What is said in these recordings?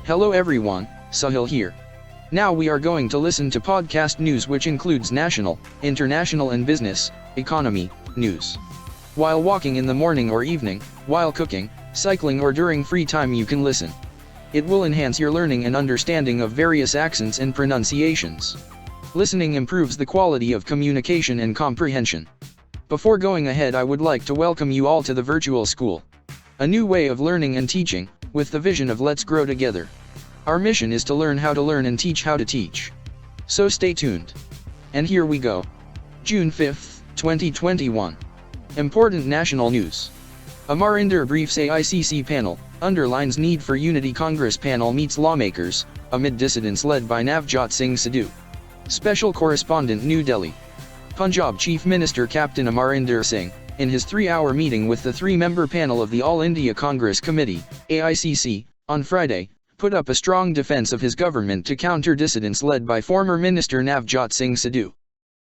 Hello everyone, Sahil here. Now we are going to listen to podcast news which includes national, international and business, economy, news. While walking in the morning or evening, while cooking, cycling or during free time you can listen. It will enhance your learning and understanding of various accents and pronunciations. Listening improves the quality of communication and comprehension. Before going ahead, I would like to welcome you all to the virtual school. A new way of learning and teaching, with the vision of Let's Grow Together. Our mission is to learn how to learn and teach how to teach. So stay tuned. And here we go. June 5th, 2021. Important national news. Amarinder briefs AICC panel, underlines need for unity. Congress panel meets lawmakers, amid dissidents led by Navjot Singh Sidhu. Special correspondent, New Delhi. Punjab Chief Minister Captain Amarinder Singh, in his 3-hour meeting with the 3-member panel of the All India Congress Committee, AICC, on Friday, put up a strong defense of his government to counter dissidents led by former Minister Navjot Singh Sidhu.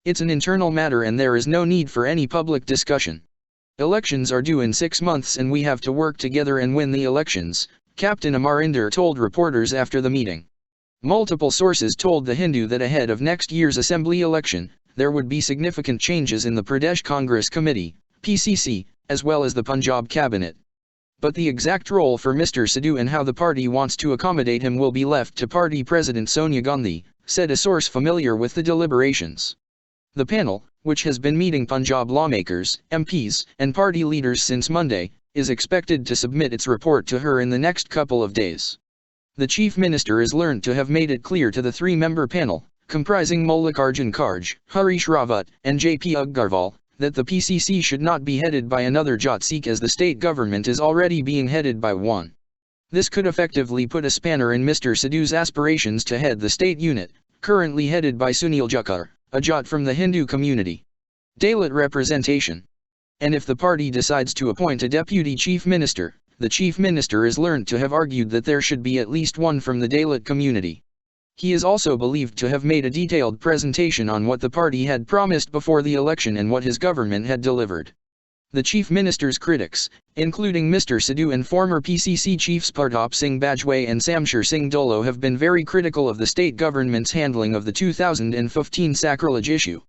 It's an internal matter and there is no need for any public discussion. Elections are due in 6 months and we have to work together and win the elections, Captain Amarinder told reporters after the meeting. Multiple sources told The Hindu that ahead of next year's assembly election, there would be significant changes in the Pradesh Congress Committee, PCC, as well as the Punjab cabinet. But the exact role for Mr. Sidhu and how the party wants to accommodate him will be left to party president Sonia Gandhi, said a source familiar with the deliberations. The panel, which has been meeting Punjab lawmakers, MPs, and party leaders since Monday, is expected to submit its report to her in the next couple of days. The Chief Minister is learned to have made it clear to the 3-member panel, comprising Mallikarjun Kharge, Harish Rawat, and JP Agarwal, that the PCC should not be headed by another Jat Sikh as the state government is already being headed by one. This could effectively put a spanner in Mr. Sidhu's aspirations to head the state unit, currently headed by Sunil Jakhar, a Jat from the Hindu community. Dalit representation. And if the party decides to appoint a deputy chief minister, the chief minister is learned to have argued that there should be at least one from the Dalit community. He is also believed to have made a detailed presentation on what the party had promised before the election and what his government had delivered. The chief minister's critics, including Mr. Sidhu and former PCC chiefs Pratap Singh Bajwa and Samshir Singh Dolo, have been very critical of the state government's handling of the 2015 sacrilege issue.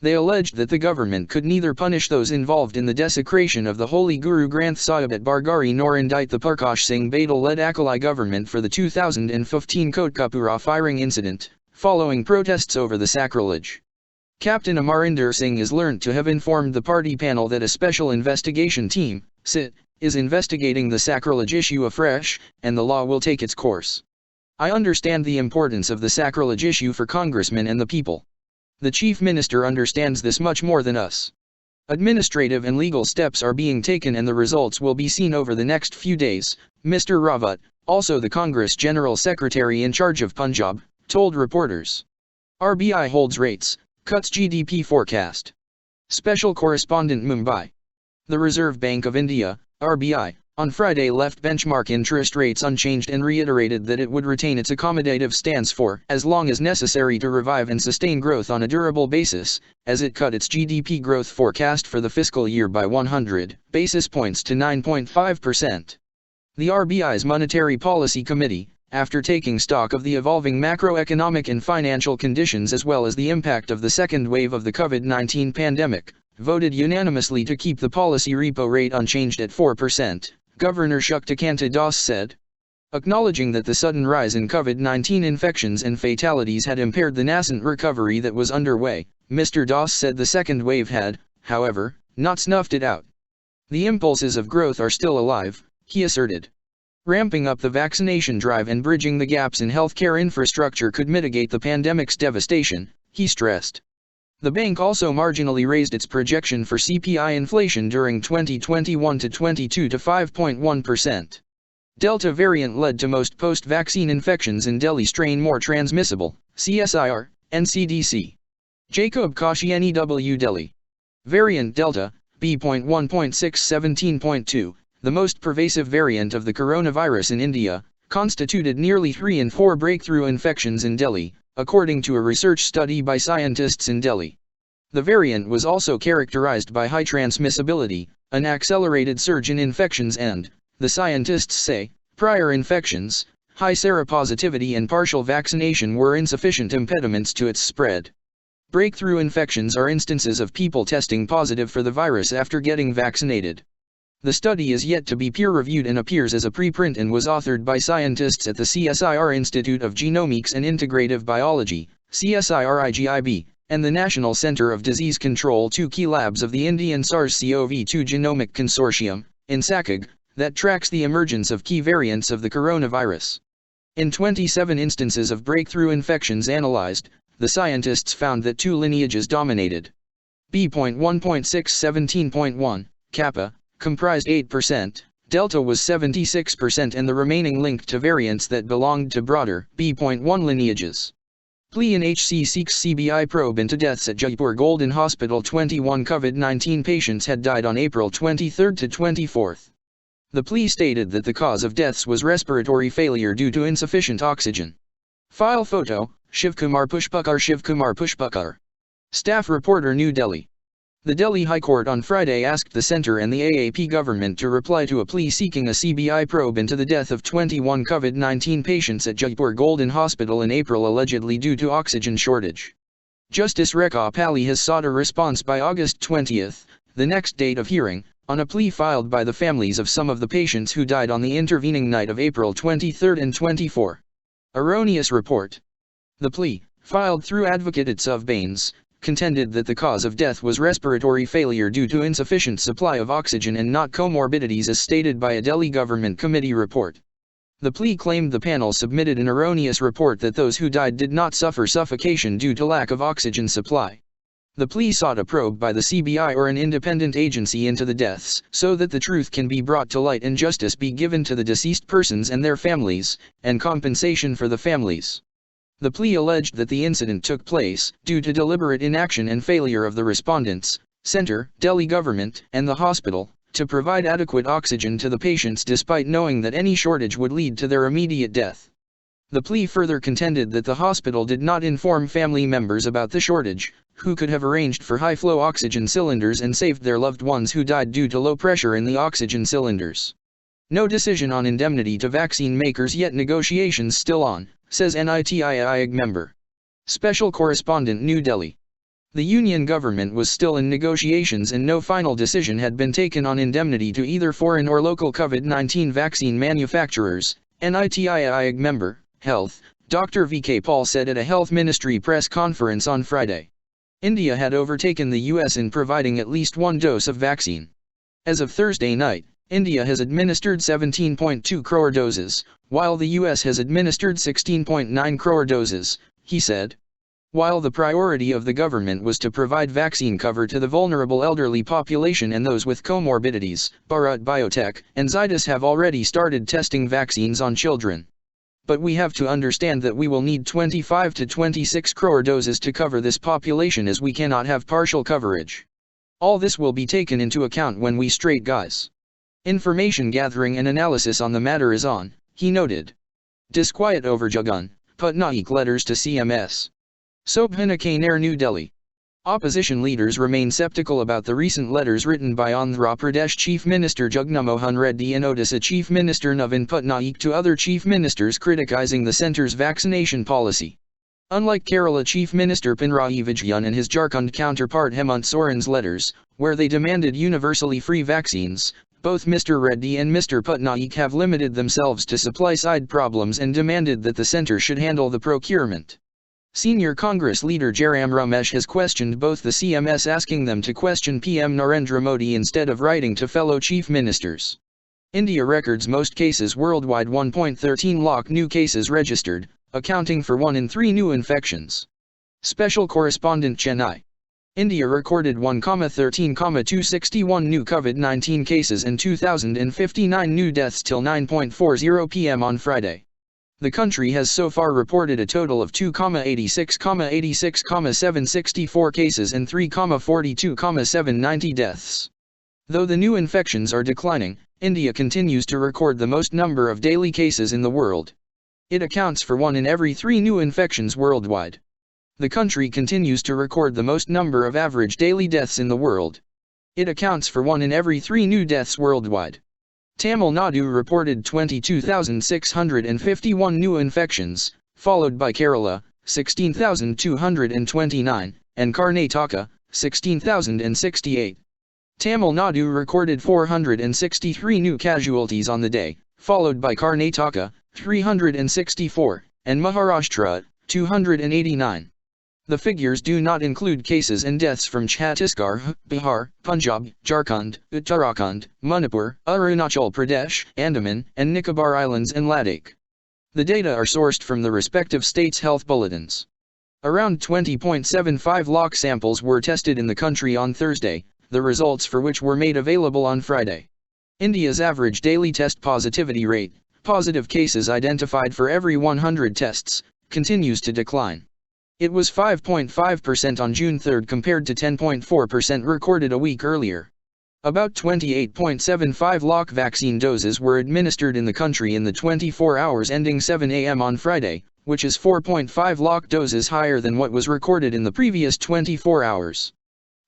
They alleged that the government could neither punish those involved in the desecration of the Holy Guru Granth Sahib at Bargari nor indict the Prakash Singh Badal-led Akalai government for the 2015 Kotkapura firing incident, following protests over the sacrilege. Captain Amarinder Singh is learnt to have informed the party panel that a special investigation team, SIT, is investigating the sacrilege issue afresh, and the law will take its course. I understand the importance of the sacrilege issue for congressmen and the people. The Chief Minister understands this much more than us. Administrative and legal steps are being taken and the results will be seen over the next few days, Mr. Rawat, also the Congress General Secretary in charge of Punjab, told reporters. RBI holds rates, cuts GDP forecast. Special correspondent, Mumbai. The Reserve Bank of India, RBI, on Friday left benchmark interest rates unchanged and reiterated that it would retain its accommodative stance for as long as necessary to revive and sustain growth on a durable basis, as it cut its GDP growth forecast for the fiscal year by 100 basis points to 9.5%. The RBI's Monetary Policy Committee, after taking stock of the evolving macroeconomic and financial conditions as well as the impact of the second wave of the COVID-19 pandemic, voted unanimously to keep the policy repo rate unchanged at 4%. Governor Shaktikanta Das said. Acknowledging that the sudden rise in COVID-19 infections and fatalities had impaired the nascent recovery that was underway, Mr. Das said the second wave had, however, not snuffed it out. The impulses of growth are still alive, he asserted. Ramping up the vaccination drive and bridging the gaps in healthcare infrastructure could mitigate the pandemic's devastation, he stressed. The bank also marginally raised its projection for CPI inflation during 2021 to 22 to 5.1%. Delta variant led to most post-vaccine infections in Delhi strain more transmissible, CSIR, NCDC. Jacob Kashi NEW Delhi. Variant Delta, B.1.617.2, the most pervasive variant of the coronavirus in India, constituted nearly 3 in 4 breakthrough infections in Delhi, according to a research study by scientists in Delhi. The variant was also characterized by high transmissibility, an accelerated surge in infections and, the scientists say, prior infections, high seropositivity and partial vaccination were insufficient impediments to its spread. Breakthrough infections are instances of people testing positive for the virus after getting vaccinated. The study is yet to be peer-reviewed and appears as a preprint and was authored by scientists at the CSIR Institute of Genomics and Integrative Biology, CSIRIGIB, and the National Center of Disease Control 2 key labs of the Indian SARS-CoV-2 Genomic Consortium, INSACOG, that tracks the emergence of key variants of the coronavirus. In 27 instances of breakthrough infections analyzed, the scientists found that two lineages dominated. B.1.617.1, Kappa, comprised 8%, Delta was 76% and the remaining linked to variants that belonged to broader B.1 lineages. PLI and HC seeks CBI probe into deaths at Jaipur Golden Hospital. 21 COVID-19 patients had died on April 23 to 24. The PLI stated that the cause of deaths was respiratory failure due to insufficient oxygen. File photo, Shivkumar Pushpakar. Staff reporter, New Delhi. The Delhi High Court on Friday asked the centre and the AAP government to reply to a plea seeking a CBI probe into the death of 21 COVID-19 patients at Jaipur Golden Hospital in April allegedly due to oxygen shortage. Justice Rekha Pally has sought a response by August 20, the next date of hearing, on a plea filed by the families of some of the patients who died on the intervening night of April 23 and 24. Erroneous report. The plea, filed through Advocate Utsav Bains, contended that the cause of death was respiratory failure due to insufficient supply of oxygen and not comorbidities as stated by a Delhi government committee report. The plea claimed the panel submitted an erroneous report that those who died did not suffer suffocation due to lack of oxygen supply. The plea sought a probe by the CBI or an independent agency into the deaths, so that the truth can be brought to light and justice be given to the deceased persons and their families, and compensation for the families. The plea alleged that the incident took place due to deliberate inaction and failure of the respondents, centre, Delhi government, and the hospital, to provide adequate oxygen to the patients despite knowing that any shortage would lead to their immediate death. The plea further contended that the hospital did not inform family members about the shortage, who could have arranged for high-flow oxygen cylinders and saved their loved ones who died due to low pressure in the oxygen cylinders. No decision on indemnity to vaccine makers yet, negotiations still on, says NITI Aayog member. Special Correspondent, New Delhi. The union government was still in negotiations and no final decision had been taken on indemnity to either foreign or local COVID-19 vaccine manufacturers, NITI Aayog member, Health, Dr. V.K. Paul said at a Health Ministry press conference on Friday. India had overtaken the US in providing at least one dose of vaccine. As of Thursday night, India has administered 17.2 crore doses, while the US has administered 16.9 crore doses, he said. While the priority of the government was to provide vaccine cover to the vulnerable elderly population and those with comorbidities, Bharat Biotech and Zydus have already started testing vaccines on children. But we have to understand that we will need 25 to 26 crore doses to cover this population, as we cannot have partial coverage. All this will be taken into account when we straight guys. Information gathering and analysis on the matter is on, he noted. Disquiet over Jagan, Patnaik letters to CMS. Sobhana Kaner, New Delhi. Opposition leaders remain skeptical about the recent letters written by Andhra Pradesh Chief Minister Jagnamohan Reddy and Odisha Chief Minister Navin Patnaik to other chief ministers criticizing the centre's vaccination policy. Unlike Kerala Chief Minister Pinarayi Vijayan and his Jharkhand counterpart Hemant Soren's letters, where they demanded universally free vaccines, both Mr. Reddy and Mr. Patnaik have limited themselves to supply-side problems and demanded that the centre should handle the procurement. Senior Congress leader Jairam Ramesh has questioned both the CMS, asking them to question PM Narendra Modi instead of writing to fellow chief ministers. India records most cases worldwide, 1.13 lakh new cases registered, accounting for 1 in 3 new infections. Special Correspondent, Chennai. India recorded 1,13,261 new COVID-19 cases and 2,059 new deaths till 9:40 p.m. on Friday. The country has so far reported a total of 2,86,764 cases and 3,42,790 deaths. Though the new infections are declining, India continues to record the most number of daily cases in the world. It accounts for 1 in every 3 new infections worldwide. The country continues to record the most number of average daily deaths in the world. It accounts for 1 in every 3 new deaths worldwide. Tamil Nadu reported 22,651 new infections, followed by Kerala, 16,229, and Karnataka, 16,068. Tamil Nadu recorded 463 new casualties on the day, followed by Karnataka, 364, and Maharashtra, 289. The figures do not include cases and deaths from Chhattisgarh, Bihar, Punjab, Jharkhand, Uttarakhand, Manipur, Arunachal Pradesh, Andaman and Nicobar Islands and Ladakh. The data are sourced from the respective states' health bulletins. Around 20.75 lakh samples were tested in the country on Thursday, the results for which were made available on Friday. India's average daily test positivity rate, positive cases identified for every 100 tests, continues to decline. It was 5.5% on June 3 compared to 10.4% recorded a week earlier. About 28.75 lakh vaccine doses were administered in the country in the 24 hours ending 7 a.m. on Friday, which is 4.5 lakh doses higher than what was recorded in the previous 24 hours.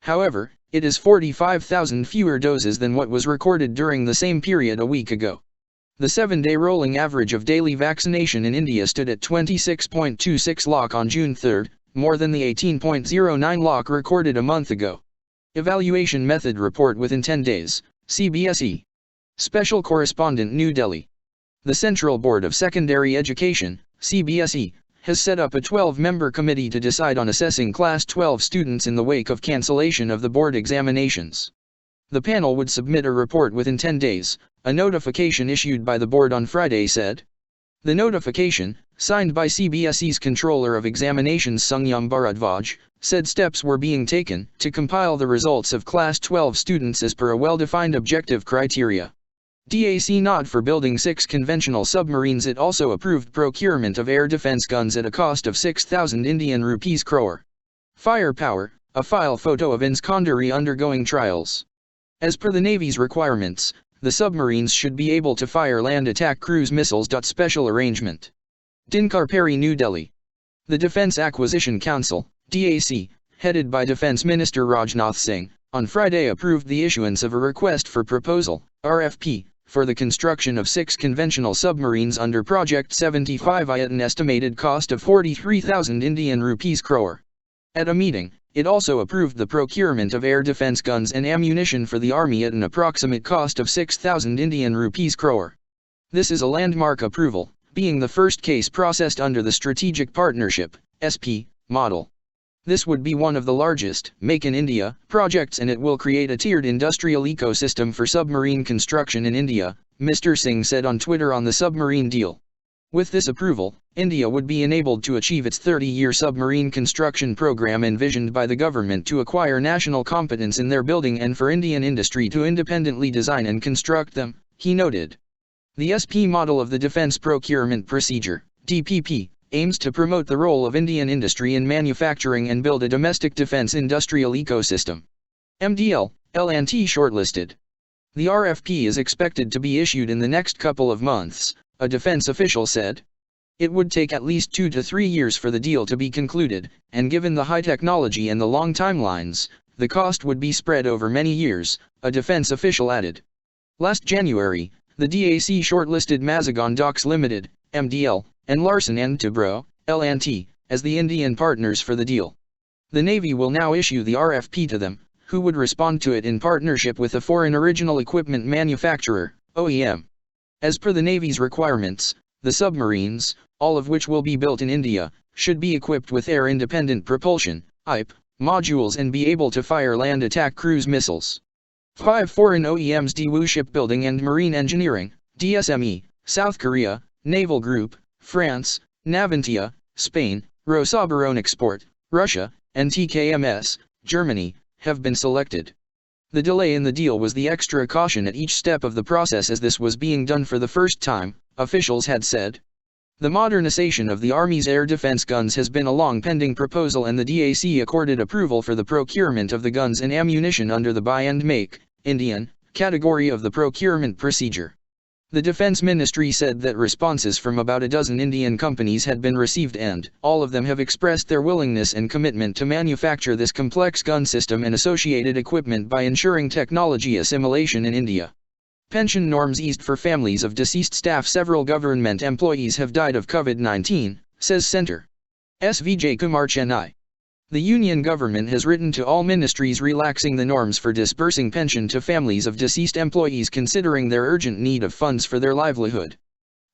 However, it is 45,000 fewer doses than what was recorded during the same period a week ago. The 7-day rolling average of daily vaccination in India stood at 26.26 lakh on June 3, more than the 18.09 lakh recorded a month ago. Evaluation method report within 10 days, CBSE. Special Correspondent, New Delhi. The Central Board of Secondary Education, CBSE, has set up a 12-member committee to decide on assessing Class 12 students in the wake of cancellation of the board examinations. The panel would submit a report within 10 days, a notification issued by the board on Friday said. The notification, signed by CBSE's Controller of Examinations Sungyam Bharadwaj, said steps were being taken to compile the results of Class 12 students as per a well-defined objective criteria. DAC nod for building 6 conventional submarines. It also approved procurement of air defense guns at a cost of 6,000 Indian rupees crore. Firepower, a file photo of Inskandari undergoing trials. As per the Navy's requirements, the submarines should be able to fire land attack cruise missiles. Special arrangement. Dinkar Parry, New Delhi. The Defense Acquisition Council, DAC, headed by Defense Minister Rajnath Singh, on Friday approved the issuance of a request for proposal, RFP, for the construction of 6 conventional submarines under Project 75I at an estimated cost of 43,000 Indian rupees crore. At a meeting, it also approved the procurement of air defense guns and ammunition for the army at an approximate cost of 6,000 Indian rupees crore. This is a landmark approval, being the first case processed under the Strategic Partnership, SP, model. This would be one of the largest Make in India projects, and it will create a tiered industrial ecosystem for submarine construction in India, Mr. Singh said on Twitter on the submarine deal. With this approval, India would be enabled to achieve its 30-year submarine construction program envisioned by the government to acquire national competence in their building and for Indian industry to independently design and construct them, he noted. The SP model of the Defence Procurement Procedure, DPP, aims to promote the role of Indian industry in manufacturing and build a domestic defense industrial ecosystem. MDL, L&T shortlisted. The RFP is expected to be issued in the next couple of months, a defense official said. It would take at least 2 to 3 years for the deal to be concluded, and given the high technology and the long timelines, the cost would be spread over many years, a defense official added. Last January, the DAC shortlisted Mazagon Docks Limited, MDL, and Larsen & Toubro, L&T, as the Indian partners for the deal. The Navy will now issue the RFP to them, who would respond to it in partnership with a foreign original equipment manufacturer, OEM. As per the Navy's requirements, the submarines, all of which will be built in India, should be equipped with air-independent propulsion, IPE, modules and be able to fire land attack cruise missiles. 5 foreign OEMs: Daewoo Shipbuilding and Marine Engineering, DSME, South Korea, Naval Group, France, Navantia, Spain, Rosaboronexport, Russia, and TKMS, Germany, have been selected. The delay in the deal was the extra caution at each step of the process, as this was being done for the first time, officials had said. The modernization of the Army's air defense guns has been a long pending proposal, and the DAC accorded approval for the procurement of the guns and ammunition under the Buy and Make, Indian, category of the procurement procedure. The Defense Ministry said that responses from about a dozen Indian companies had been received, and all of them have expressed their willingness and commitment to manufacture this complex gun system and associated equipment by ensuring technology assimilation in India. Pension norms eased for families of deceased staff. Several government employees have died of COVID-19, says Center. Vijay Kumar, Chennai. The union government has written to all ministries relaxing the norms for disbursing pension to families of deceased employees considering their urgent need of funds for their livelihood.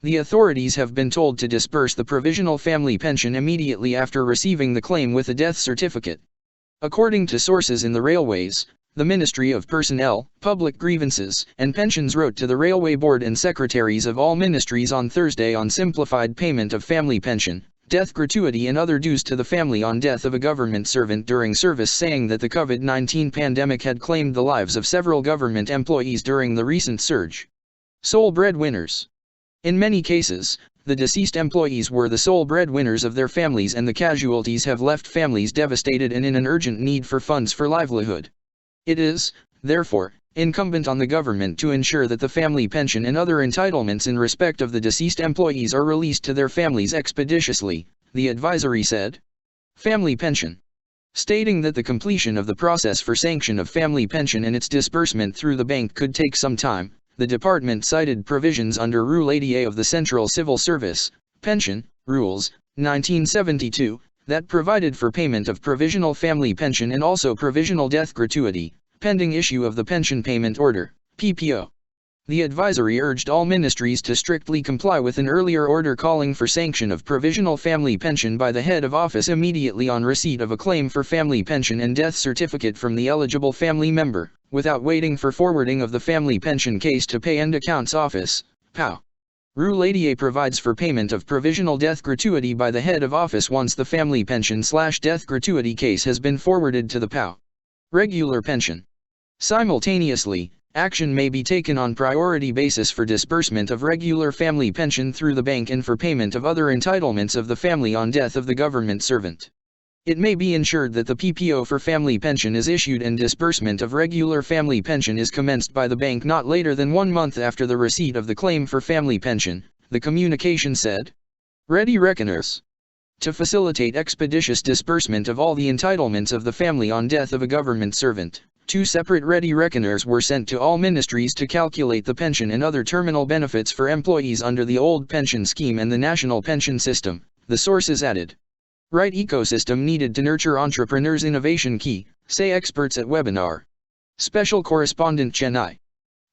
The authorities have been told to disburse the provisional family pension immediately after receiving the claim with a death certificate. According to sources in the railways, the Ministry of Personnel, Public Grievances, and Pensions wrote to the Railway Board and secretaries of all ministries on Thursday on simplified payment of family pension, death gratuity and other dues to the family on death of a government servant during service, saying that the COVID-19 pandemic had claimed the lives of several government employees during the recent surge. Sole breadwinners. In many cases, the deceased employees were the sole breadwinners of their families, and the casualties have left families devastated and in an urgent need for funds for livelihood. It is, therefore, incumbent on the government to ensure that the family pension and other entitlements in respect of the deceased employees are released to their families expeditiously, the advisory said. Family pension. Stating that the completion of the process for sanction of family pension and its disbursement through the bank could take some time, the department cited provisions under Rule 80A of the Central Civil Service Pension Rules, 1972, that provided for payment of provisional family pension and also provisional death gratuity, pending issue of the Pension Payment Order, PPO. The advisory urged all ministries to strictly comply with an earlier order calling for sanction of provisional family pension by the head of office immediately on receipt of a claim for family pension and death certificate from the eligible family member, without waiting for forwarding of the family pension case to Pay and Accounts Office, PAO. Rule 80A provides for payment of provisional death gratuity by the head of office once the family pension/death gratuity case has been forwarded to the PAO. Regular pension. Simultaneously, action may be taken on priority basis for disbursement of regular family pension through the bank and for payment of other entitlements of the family on death of the government servant. It may be ensured that the PPO for family pension is issued and disbursement of regular family pension is commenced by the bank not later than 1 month after the receipt of the claim for family pension, the communication said. Ready reckoners. To facilitate expeditious disbursement of all the entitlements of the family on death of a government servant, 2 separate ready reckoners were sent to all ministries to calculate the pension and other terminal benefits for employees under the old pension scheme and the national pension system, the sources added. Right ecosystem needed to nurture entrepreneurs' innovation key, say experts at webinar. Special correspondent Chennai.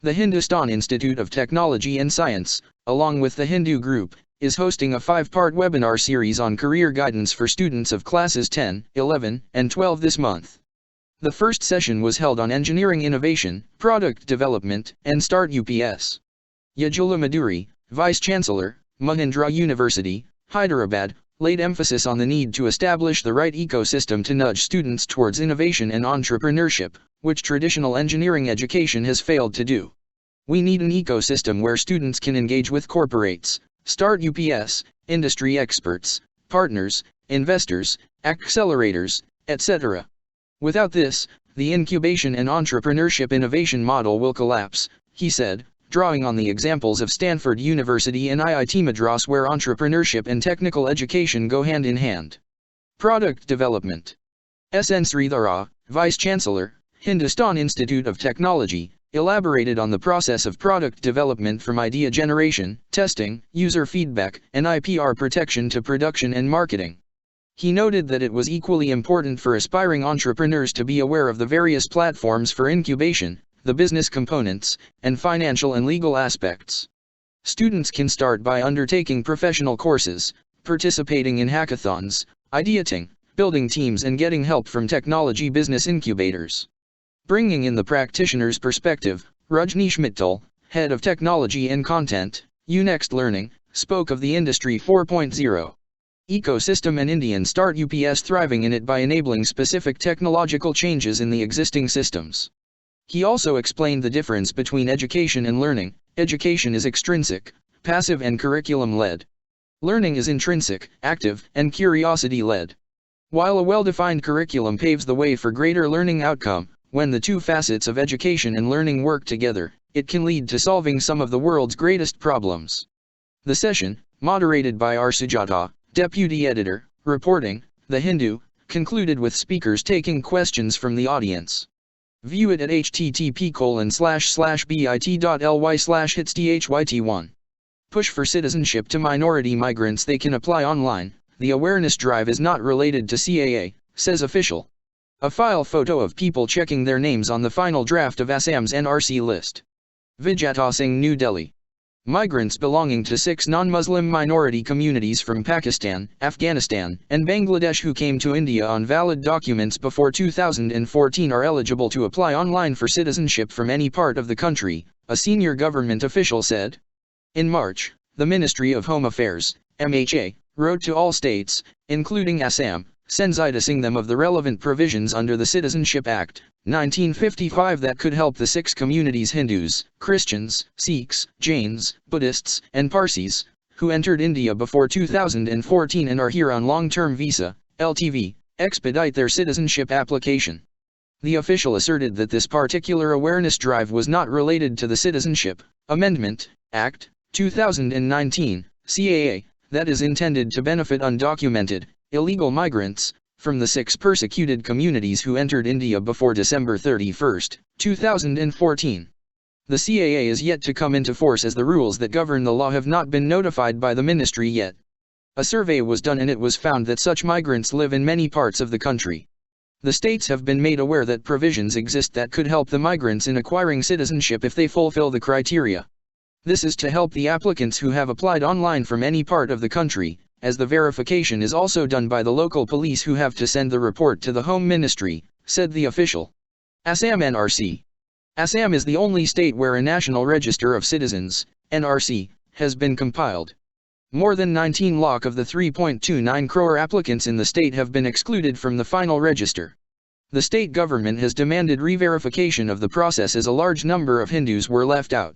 The Hindustan Institute of Technology and Science, along with the Hindu Group, is hosting a 5-part webinar series on career guidance for students of classes 10, 11, and 12 this month. The first session was held on engineering innovation, product development, and Start UPS. Yajula Maduri, Vice Chancellor, Mahindra University, Hyderabad, laid emphasis on the need to establish the right ecosystem to nudge students towards innovation and entrepreneurship, which traditional engineering education has failed to do. We need an ecosystem where students can engage with corporates, Start UPS, industry experts, partners, investors, accelerators, etc. Without this, the incubation and entrepreneurship innovation model will collapse, he said, drawing on the examples of Stanford University and IIT Madras where entrepreneurship and technical education go hand in hand. Product development. SN Sridhara, Vice Chancellor, Hindustan Institute of Technology, elaborated on the process of product development from idea generation, testing, user feedback, and IPR protection to production and marketing. He noted that it was equally important for aspiring entrepreneurs to be aware of the various platforms for incubation, the business components, and financial and legal aspects. Students can start by undertaking professional courses, participating in hackathons, ideating, building teams and getting help from technology business incubators. Bringing in the practitioner's perspective, Rajneesh Mittal, Head of Technology and Content, Unext Learning, spoke of the Industry 4.0 ecosystem and Indian Start UPS thriving in it by enabling specific technological changes in the existing systems. He also explained the difference between education and learning. Education is extrinsic, passive and curriculum-led. Learning is intrinsic, active, and curiosity-led. While a well-defined curriculum paves the way for greater learning outcome, when the 2 facets of education and learning work together, it can lead to solving some of the world's greatest problems. The session, moderated by R. Sujata, Deputy Editor, Reporting, The Hindu, concluded with speakers taking questions from the audience. View it at http://bit.ly/hitsdhyt1. Push for citizenship to minority migrants. They can apply online. The awareness drive is not related to CAA, says official. A file photo of people checking their names on the final draft of Assam's NRC list. Vijata Singh, New Delhi. Migrants belonging to 6 non-Muslim minority communities from Pakistan, Afghanistan, and Bangladesh who came to India on valid documents before 2014 are eligible to apply online for citizenship from any part of the country, a senior government official said. In March, the Ministry of Home Affairs, MHA, wrote to all states, including Assam, sensitizing them of the relevant provisions under the Citizenship Act, 1955 that could help the 6 communities Hindus, Christians, Sikhs, Jains, Buddhists, and Parsis, who entered India before 2014 and are here on long-term visa, LTV, expedite their citizenship application. The official asserted that this particular awareness drive was not related to the Citizenship Amendment Act, 2019, CAA, that is intended to benefit undocumented, illegal migrants, from the 6 persecuted communities who entered India before December 31, 2014. The CAA is yet to come into force as the rules that govern the law have not been notified by the ministry yet. A survey was done and it was found that such migrants live in many parts of the country. The states have been made aware that provisions exist that could help the migrants in acquiring citizenship if they fulfill the criteria. This is to help the applicants who have applied online from any part of the country, as the verification is also done by the local police who have to send the report to the Home Ministry, said the official. Assam NRC. Assam is the only state where a National Register of Citizens, NRC, has been compiled. More than 19 lakh of the 3.29 crore applicants in the state have been excluded from the final register. The state government has demanded re-verification of the process as a large number of Hindus were left out.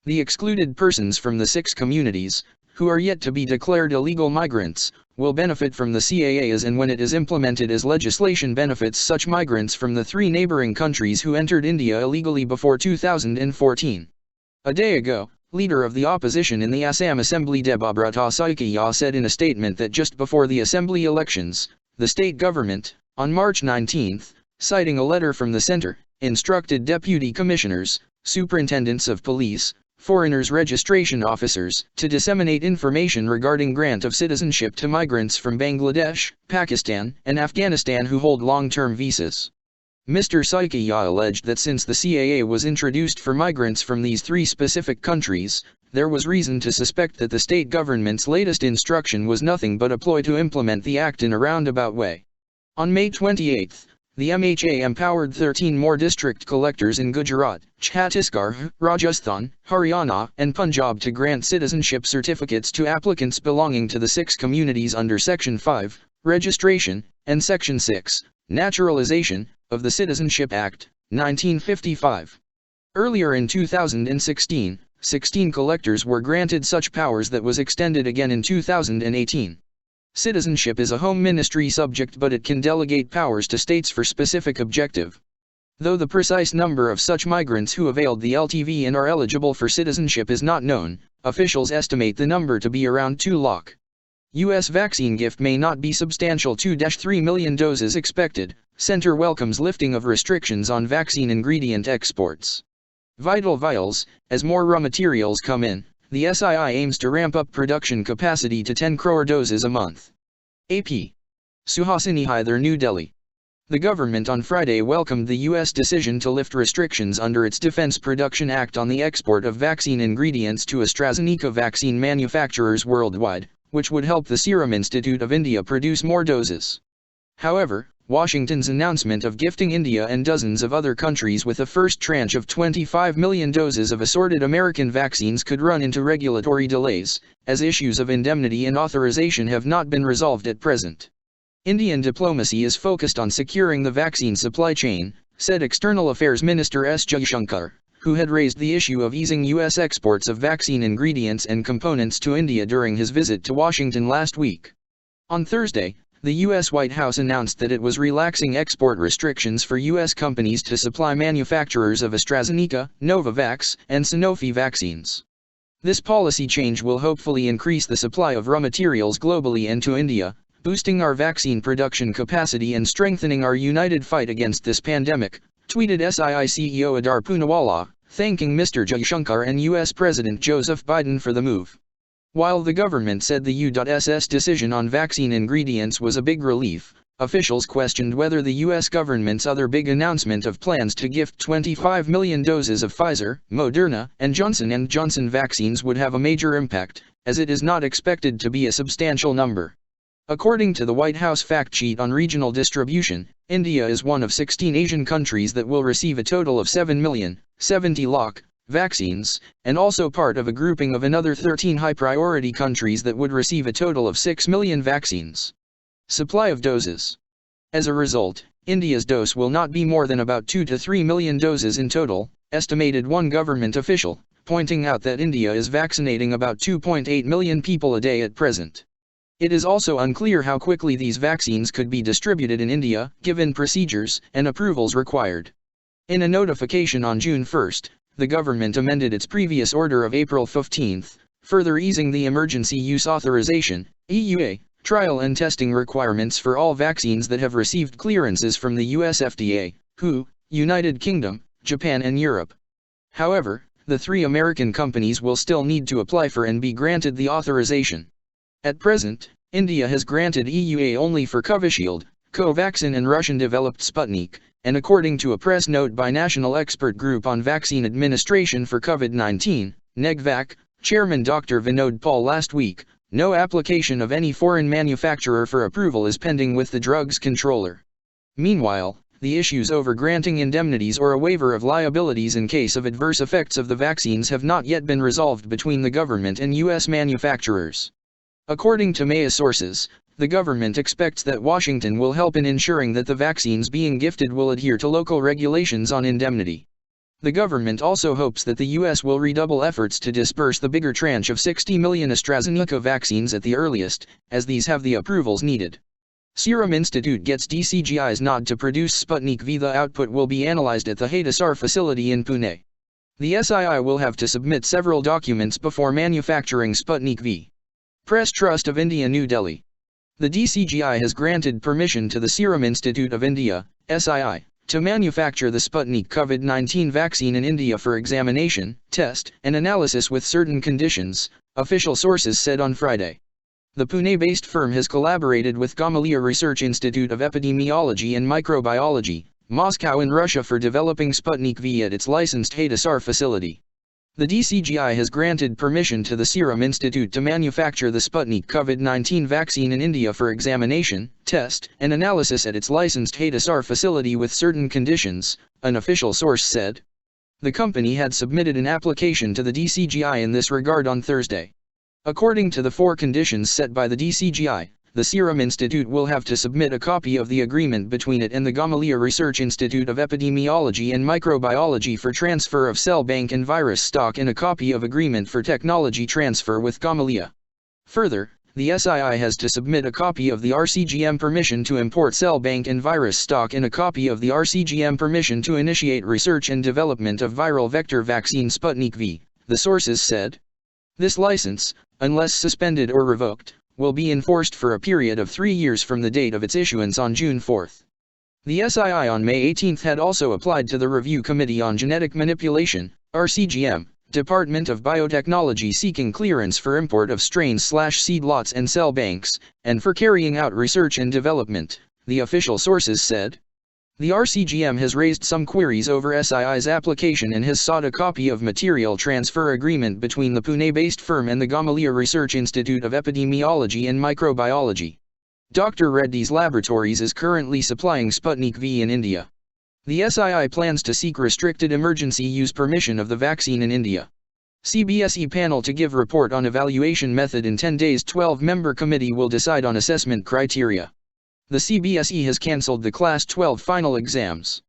The excluded persons from the 6 communities, who are yet to be declared illegal migrants, will benefit from the CAA as and when it is implemented as legislation benefits such migrants from the 3 neighboring countries who entered India illegally before 2014. A day ago, leader of the opposition in the Assam Assembly Debabrata Saikia said in a statement that just before the assembly elections, the state government, on March 19, citing a letter from the centre, instructed deputy commissioners, superintendents of police, foreigners registration officers, to disseminate information regarding grant of citizenship to migrants from Bangladesh, Pakistan, and Afghanistan who hold long-term visas. Mr. Saikia alleged that since the CAA was introduced for migrants from these 3 specific countries, there was reason to suspect that the state government's latest instruction was nothing but a ploy to implement the act in a roundabout way. On May 28, the MHA empowered 13 more district collectors in Gujarat, Chhattisgarh, Rajasthan, Haryana, and Punjab to grant citizenship certificates to applicants belonging to the 6 communities under Section 5, Registration, and Section 6, Naturalization, of the Citizenship Act, 1955. Earlier in 2016, 16 collectors were granted such powers that was extended again in 2018. Citizenship is a home ministry subject but it can delegate powers to states for specific objective. Though the precise number of such migrants who availed the LTV and are eligible for citizenship is not known, officials estimate the number to be around 2 lakh. U.S. vaccine gift may not be substantial. 2-3 million doses expected. Center welcomes lifting of restrictions on vaccine ingredient exports. Vital vials, as more raw materials come in. The SII aims to ramp up production capacity to 10 crore doses a month. AP. Suhasini Haidar, New Delhi. The government on Friday welcomed the U.S. decision to lift restrictions under its Defense Production Act on the export of vaccine ingredients to AstraZeneca vaccine manufacturers worldwide, which would help the Serum Institute of India produce more doses. However, Washington's announcement of gifting India and dozens of other countries with a first tranche of 25 million doses of assorted American vaccines could run into regulatory delays, as issues of indemnity and authorization have not been resolved at present. Indian diplomacy is focused on securing the vaccine supply chain, said External Affairs Minister S. Jaishankar, who had raised the issue of easing U.S. exports of vaccine ingredients and components to India during his visit to Washington last week. On Thursday, the U.S. White House announced that it was relaxing export restrictions for U.S. companies to supply manufacturers of AstraZeneca, Novavax, and Sanofi vaccines. This policy change will hopefully increase the supply of raw materials globally and to India, boosting our vaccine production capacity and strengthening our united fight against this pandemic, tweeted SII CEO Adar Poonawalla, thanking Mr. Jaishankar and US President Joseph Biden for the move. While the government said the U.S. decision on vaccine ingredients was a big relief, officials questioned whether the U.S. government's other big announcement of plans to gift 25 million doses of Pfizer, Moderna, and Johnson & Johnson vaccines would have a major impact, as it is not expected to be a substantial number. According to the White House fact sheet on regional distribution, India is one of 16 Asian countries that will receive a total of 7,070,000 vaccines, and also part of a grouping of another 13 high-priority countries that would receive a total of 6 million vaccines. Supply of doses. As a result, India's dose will not be more than about 2 to 3 million doses in total, estimated one government official, pointing out that India is vaccinating about 2.8 million people a day at present. It is also unclear how quickly these vaccines could be distributed in India, given procedures and approvals required. In a notification on June 1, the government amended its previous order of April 15, further easing the emergency use authorization (EUA) trial and testing requirements for all vaccines that have received clearances from the US FDA, WHO, United Kingdom, Japan and Europe. However, the 3 American companies will still need to apply for and be granted the authorization. At present, India has granted EUA only for Covishield, Covaxin and Russian-developed Sputnik, and according to a press note by National Expert Group on Vaccine Administration for COVID-19, NEGVAC, Chairman Dr. Vinod Paul last week, no application of any foreign manufacturer for approval is pending with the drugs controller. Meanwhile, the issues over granting indemnities or a waiver of liabilities in case of adverse effects of the vaccines have not yet been resolved between the government and U.S. manufacturers. According to Maya sources, the government expects that Washington will help in ensuring that the vaccines being gifted will adhere to local regulations on indemnity. The government also hopes that the U.S. will redouble efforts to disperse the bigger tranche of 60 million AstraZeneca vaccines at the earliest, as these have the approvals needed. Serum Institute gets DCGI's nod to produce Sputnik V. The output will be analyzed at the Hadasar facility in Pune. The SII will have to submit several documents before manufacturing Sputnik V. Press Trust of India, New Delhi. The DCGI has granted permission to the Serum Institute of India, SII, to manufacture the Sputnik COVID-19 vaccine in India for examination, test, and analysis with certain conditions, official sources said on Friday. The Pune-based firm has collaborated with Gamaleya Research Institute of Epidemiology and Microbiology, Moscow in Russia for developing Sputnik V at its licensed Hadasar facility. The DCGI has granted permission to the Serum Institute to manufacture the Sputnik COVID-19 vaccine in India for examination, test, and analysis at its licensed Hadasar facility with certain conditions, an official source said. The company had submitted an application to the DCGI in this regard on Thursday. According to the 4 conditions set by the DCGI, the Serum Institute will have to submit a copy of the agreement between it and the Gamaleya Research Institute of Epidemiology and Microbiology for transfer of cell bank and virus stock and a copy of agreement for technology transfer with Gamaleya. Further, the SII has to submit a copy of the RCGM permission to import cell bank and virus stock and a copy of the RCGM permission to initiate research and development of viral vector vaccine Sputnik V, the sources said. This license, unless suspended or revoked, will be enforced for a period of 3 years from the date of its issuance on June 4. The SII on May 18 had also applied to the Review Committee on Genetic Manipulation, RCGM, Department of Biotechnology seeking clearance for import of strains/seed lots and cell banks, and for carrying out research and development, the official sources said. The RCGM has raised some queries over SII's application and has sought a copy of material transfer agreement between the Pune-based firm and the Gamaleya Research Institute of Epidemiology and Microbiology. Dr. Reddy's Laboratories is currently supplying Sputnik V in India. The SII plans to seek restricted emergency use permission of the vaccine in India. CBSE panel to give report on evaluation method in 10 days. 12-member committee will decide on assessment criteria. The CBSE has cancelled the Class 12 final exams.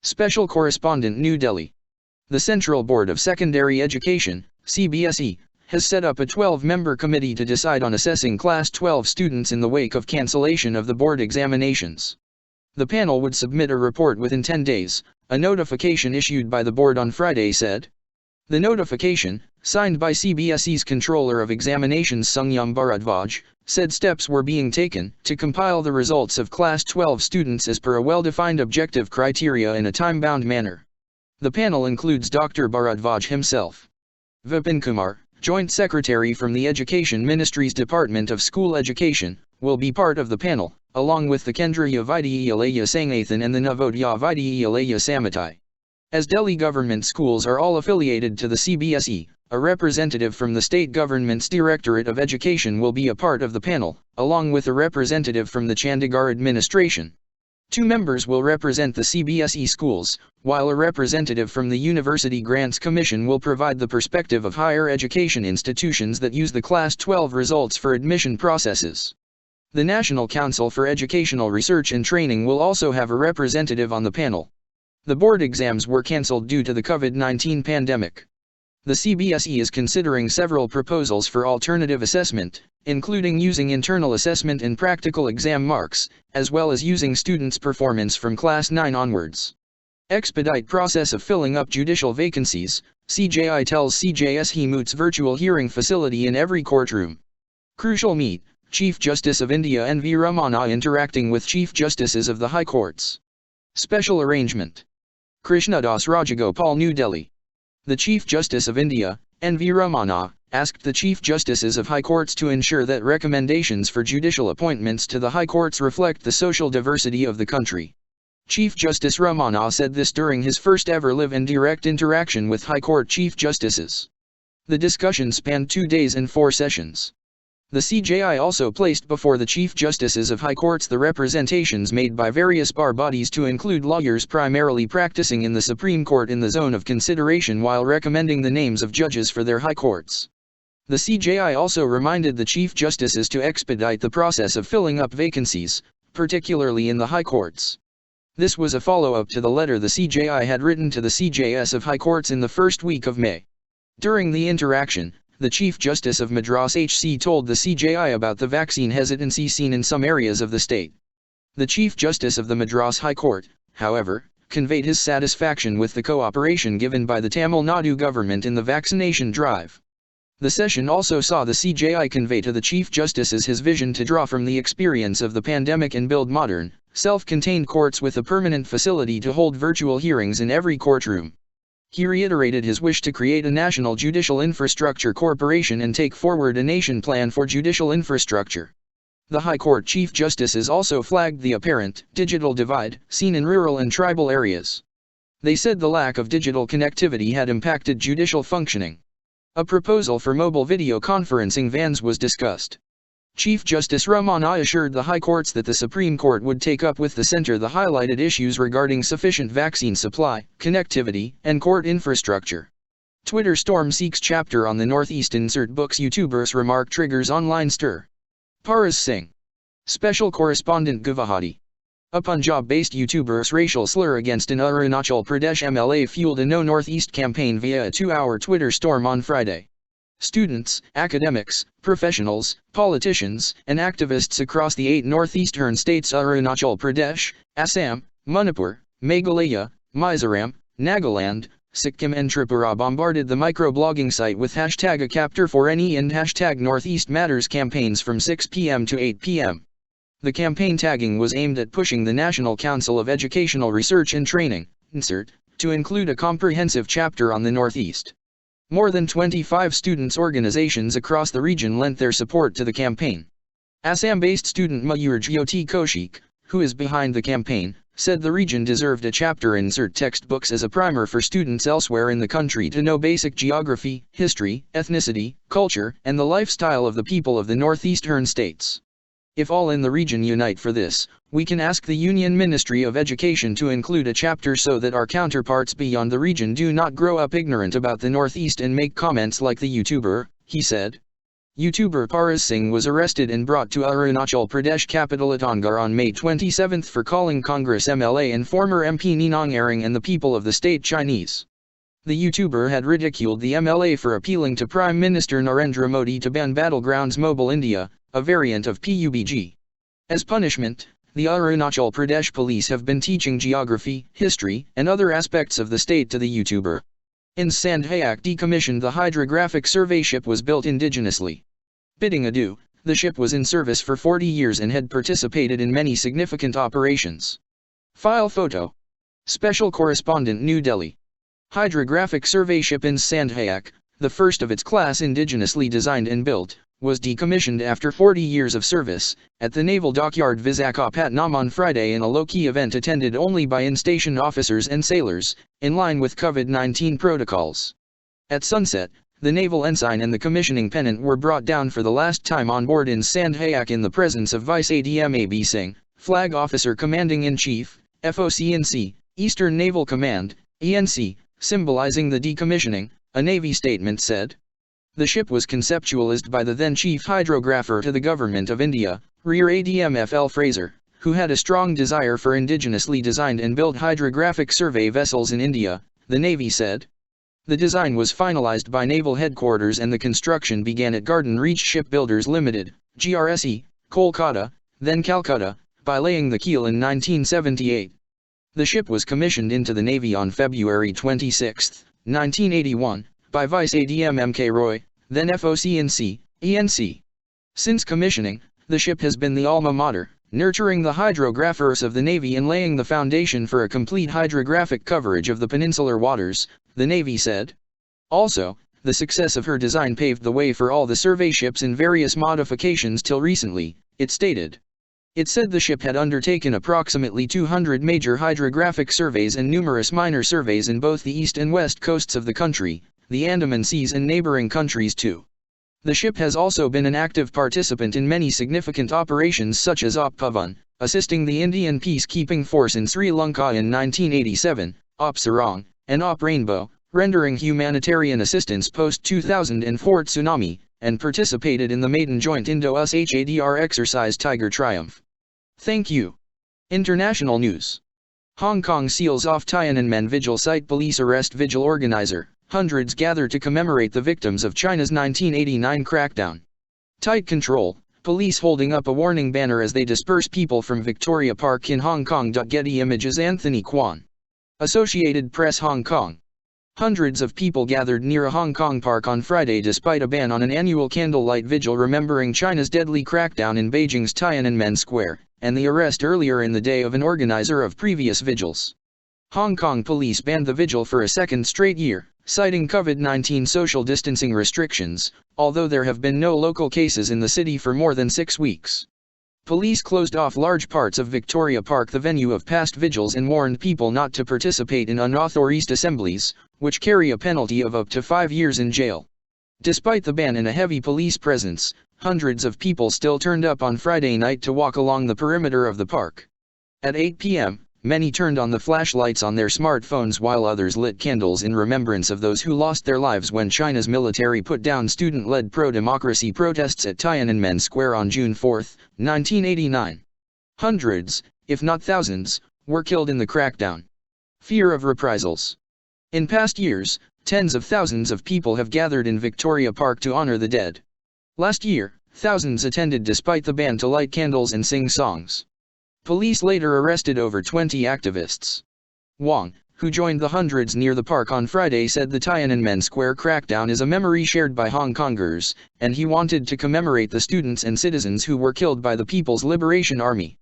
Special Correspondent, New Delhi. The Central Board of Secondary Education, CBSE, has set up a 12-member committee to decide on assessing Class 12 students in the wake of cancellation of the board examinations. The panel would submit a report within 10 days, a notification issued by the board on Friday said. The notification, signed by CBSE's Controller of Examinations Sungyam Bharadwaj, said steps were being taken to compile the results of Class 12 students as per a well-defined objective criteria in a time-bound manner. The panel includes Dr. Bharadwaj himself. Vipin Kumar, Joint Secretary from the Education Ministry's Department of School Education, will be part of the panel, along with the Kendriya Vidyalaya Sangathan and the Navodaya Vidyalaya Samiti. As Delhi government schools are all affiliated to the CBSE, a representative from the state government's Directorate of Education will be a part of the panel, along with a representative from the Chandigarh administration. 2 members will represent the CBSE schools, while a representative from the University Grants Commission will provide the perspective of higher education institutions that use the Class 12 results for admission processes. The National Council for Educational Research and Training will also have a representative on the panel. The board exams were cancelled due to the COVID-19 pandemic. The CBSE is considering several proposals for alternative assessment, including using internal assessment and practical exam marks, as well as using students' performance from Class 9 onwards. Expedite process of filling up judicial vacancies, CJI tells CJSE moots virtual hearing facility in every courtroom. Crucial meet, Chief Justice of India N.V. Ramana interacting with Chief Justices of the High Courts. Special arrangement. Krishnadas Rajagopal, New Delhi. The Chief Justice of India, N.V. Ramana, asked the Chief Justices of High Courts to ensure that recommendations for judicial appointments to the High Courts reflect the social diversity of the country. Chief Justice Ramana said this during his first ever live and direct interaction with High Court Chief Justices. The discussion spanned 2 days and 4 sessions. The CJI also placed before the Chief Justices of High Courts the representations made by various bar bodies to include lawyers primarily practicing in the Supreme Court in the zone of consideration while recommending the names of judges for their high courts. The CJI also reminded the Chief Justices to expedite the process of filling up vacancies, particularly in the high courts. This was a follow-up to the letter the CJI had written to the CJS of High Courts in the first week of May. During the interaction, the Chief Justice of Madras HC told the CJI about the vaccine hesitancy seen in some areas of the state. The Chief Justice of the Madras High Court, however, conveyed his satisfaction with the cooperation given by the Tamil Nadu government in the vaccination drive. The session also saw the CJI convey to the Chief Justices his vision to draw from the experience of the pandemic and build modern, self-contained courts with a permanent facility to hold virtual hearings in every courtroom. He reiterated his wish to create a national judicial infrastructure corporation and take forward a nation plan for judicial infrastructure. The High Court Chief Justices also flagged the apparent digital divide seen in rural and tribal areas. They said the lack of digital connectivity had impacted judicial functioning. A proposal for mobile video conferencing vans was discussed. Chief Justice Ramana assured the High Courts that the Supreme Court would take up with the Centre the highlighted issues regarding sufficient vaccine supply, connectivity, and court infrastructure. Twitter storm seeks chapter on the Northeast insert books YouTubers remark triggers online stir. Paras Singh. Special Correspondent Guwahati. A Punjab-based YouTuber's racial slur against an Arunachal Pradesh MLA fueled a No Northeast campaign via a 2-hour Twitter storm on Friday. Students, academics, professionals, politicians, and activists across the 8 northeastern states Arunachal Pradesh, Assam, Manipur, Meghalaya, Mizoram, Nagaland, Sikkim and Tripura bombarded the microblogging site with hashtag #ACaptor4NE and hashtag Northeast Matters campaigns from 6 p.m. to 8 p.m. The campaign tagging was aimed at pushing the National Council of Educational Research and Training, NCERT, to include a comprehensive chapter on the Northeast. More than 25 students' organizations across the region lent their support to the campaign. Assam-based student Mayur Jyoti Kaushik, who is behind the campaign, said the region deserved a chapter in NCERT textbooks as a primer for students elsewhere in the country to know basic geography, history, ethnicity, culture, and the lifestyle of the people of the northeastern states. If all in the region unite for this, we can ask the Union Ministry of Education to include a chapter so that our counterparts beyond the region do not grow up ignorant about the Northeast and make comments like the YouTuber, he said. YouTuber Paras Singh was arrested and brought to Arunachal Pradesh capital Itanagar on May 27 for calling Congress MLA and former MP Ninong Aring and the people of the state Chinese. The YouTuber had ridiculed the MLA for appealing to Prime Minister Narendra Modi to ban Battlegrounds Mobile India, a variant of PUBG. As punishment, the Arunachal Pradesh police have been teaching geography, history, and other aspects of the state to the YouTuber. In Sandhayak decommissioned the hydrographic survey ship was built indigenously. Bidding adieu, the ship was in service for 40 years and had participated in many significant operations. File photo. Special Correspondent, New Delhi. Hydrographic Survey Ship in Sandhayak, the first of its class indigenously designed and built, was decommissioned after 40 years of service, at the Naval Dockyard Visakhapatnam on Friday in a low-key event attended only by in-station officers and sailors, in line with COVID-19 protocols. At sunset, the naval ensign and the commissioning pennant were brought down for the last time on board in Sandhayak in the presence of Vice Admiral A.B. Singh, Flag Officer Commanding-in-Chief, FOC&C, Eastern Naval Command, ENC, symbolizing the decommissioning, a Navy statement said. The ship was conceptualized by the then Chief Hydrographer to the Government of India, Rear Admiral F.L. Fraser, who had a strong desire for indigenously designed and built hydrographic survey vessels in India, the Navy said. The design was finalized by Naval Headquarters and the construction began at Garden Reach Shipbuilders Limited, GRSE, Kolkata, then Calcutta, by laying the keel in 1978. The ship was commissioned into the Navy on February 26, 1981, by Vice Admiral M.K. Roy, then FOC&C, ENC. Since commissioning, the ship has been the alma mater, nurturing the hydrographers of the Navy and laying the foundation for a complete hydrographic coverage of the peninsular waters, the Navy said. Also, the success of her design paved the way for all the survey ships in various modifications till recently, it stated. It said the ship had undertaken approximately 200 major hydrographic surveys and numerous minor surveys in both the east and west coasts of the country, the Andaman Seas and neighboring countries too. The ship has also been an active participant in many significant operations such as Op Pavan, assisting the Indian peacekeeping force in Sri Lanka in 1987, Op Sarang, and Op Rainbow, rendering humanitarian assistance post-2004 tsunami, and participated in the maiden joint Indo-US HADR exercise Tiger Triumph. Thank you. International news. Hong Kong seals off Tiananmen Vigil site, police arrest vigil organizer, hundreds gather to commemorate the victims of China's 1989 crackdown. Tight control, police holding up a warning banner as they disperse people from Victoria Park in Hong Kong. Getty Images, Anthony Kwan. Associated Press, Hong Kong. Hundreds of people gathered near a Hong Kong park on Friday despite a ban on an annual candlelight vigil remembering China's deadly crackdown in Beijing's Tiananmen Square, and the arrest earlier in the day of an organizer of previous vigils. Hong Kong police banned the vigil for a second straight year, citing COVID-19 social distancing restrictions, although there have been no local cases in the city for more than 6 weeks. Police closed off large parts of Victoria Park, the venue of past vigils, and warned people not to participate in unauthorized assemblies, which carry a penalty of up to 5 years in jail. Despite the ban and a heavy police presence, hundreds of people still turned up on Friday night to walk along the perimeter of the park. At 8 p.m., many turned on the flashlights on their smartphones while others lit candles in remembrance of those who lost their lives when China's military put down student-led pro-democracy protests at Tiananmen Square on June 4, 1989. Hundreds, if not thousands, were killed in the crackdown. Fear of reprisals. In past years, tens of thousands of people have gathered in Victoria Park to honor the dead. Last year, thousands attended despite the ban to light candles and sing songs. Police later arrested over 20 activists. Wang, who joined the hundreds near the park on Friday, said the Tiananmen Square crackdown is a memory shared by Hong Kongers, and he wanted to commemorate the students and citizens who were killed by the People's Liberation Army.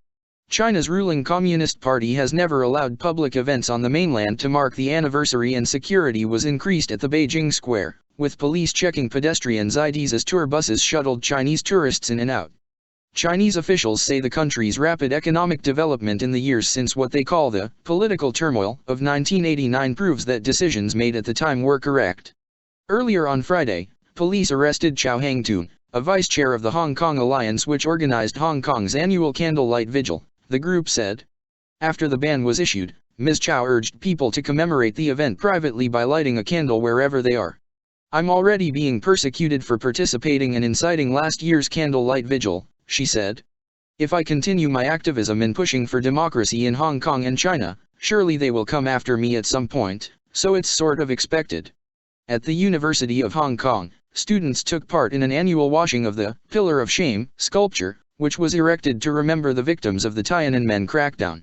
China's ruling Communist Party has never allowed public events on the mainland to mark the anniversary, and security was increased at the Beijing Square, with police checking pedestrians' IDs as tour buses shuttled Chinese tourists in and out. Chinese officials say the country's rapid economic development in the years since what they call the political turmoil of 1989 proves that decisions made at the time were correct. Earlier on Friday, police arrested Chow Hang-toon, a vice chair of the Hong Kong Alliance which organized Hong Kong's annual candlelight vigil, the group said. After the ban was issued, Ms. Chow urged people to commemorate the event privately by lighting a candle wherever they are. "I'm already being persecuted for participating and inciting last year's candlelight vigil," she said. "If I continue my activism in pushing for democracy in Hong Kong and China, surely they will come after me at some point, so it's sort of expected." At the University of Hong Kong, students took part in an annual washing of the Pillar of Shame sculpture, which was erected to remember the victims of the Tiananmen crackdown.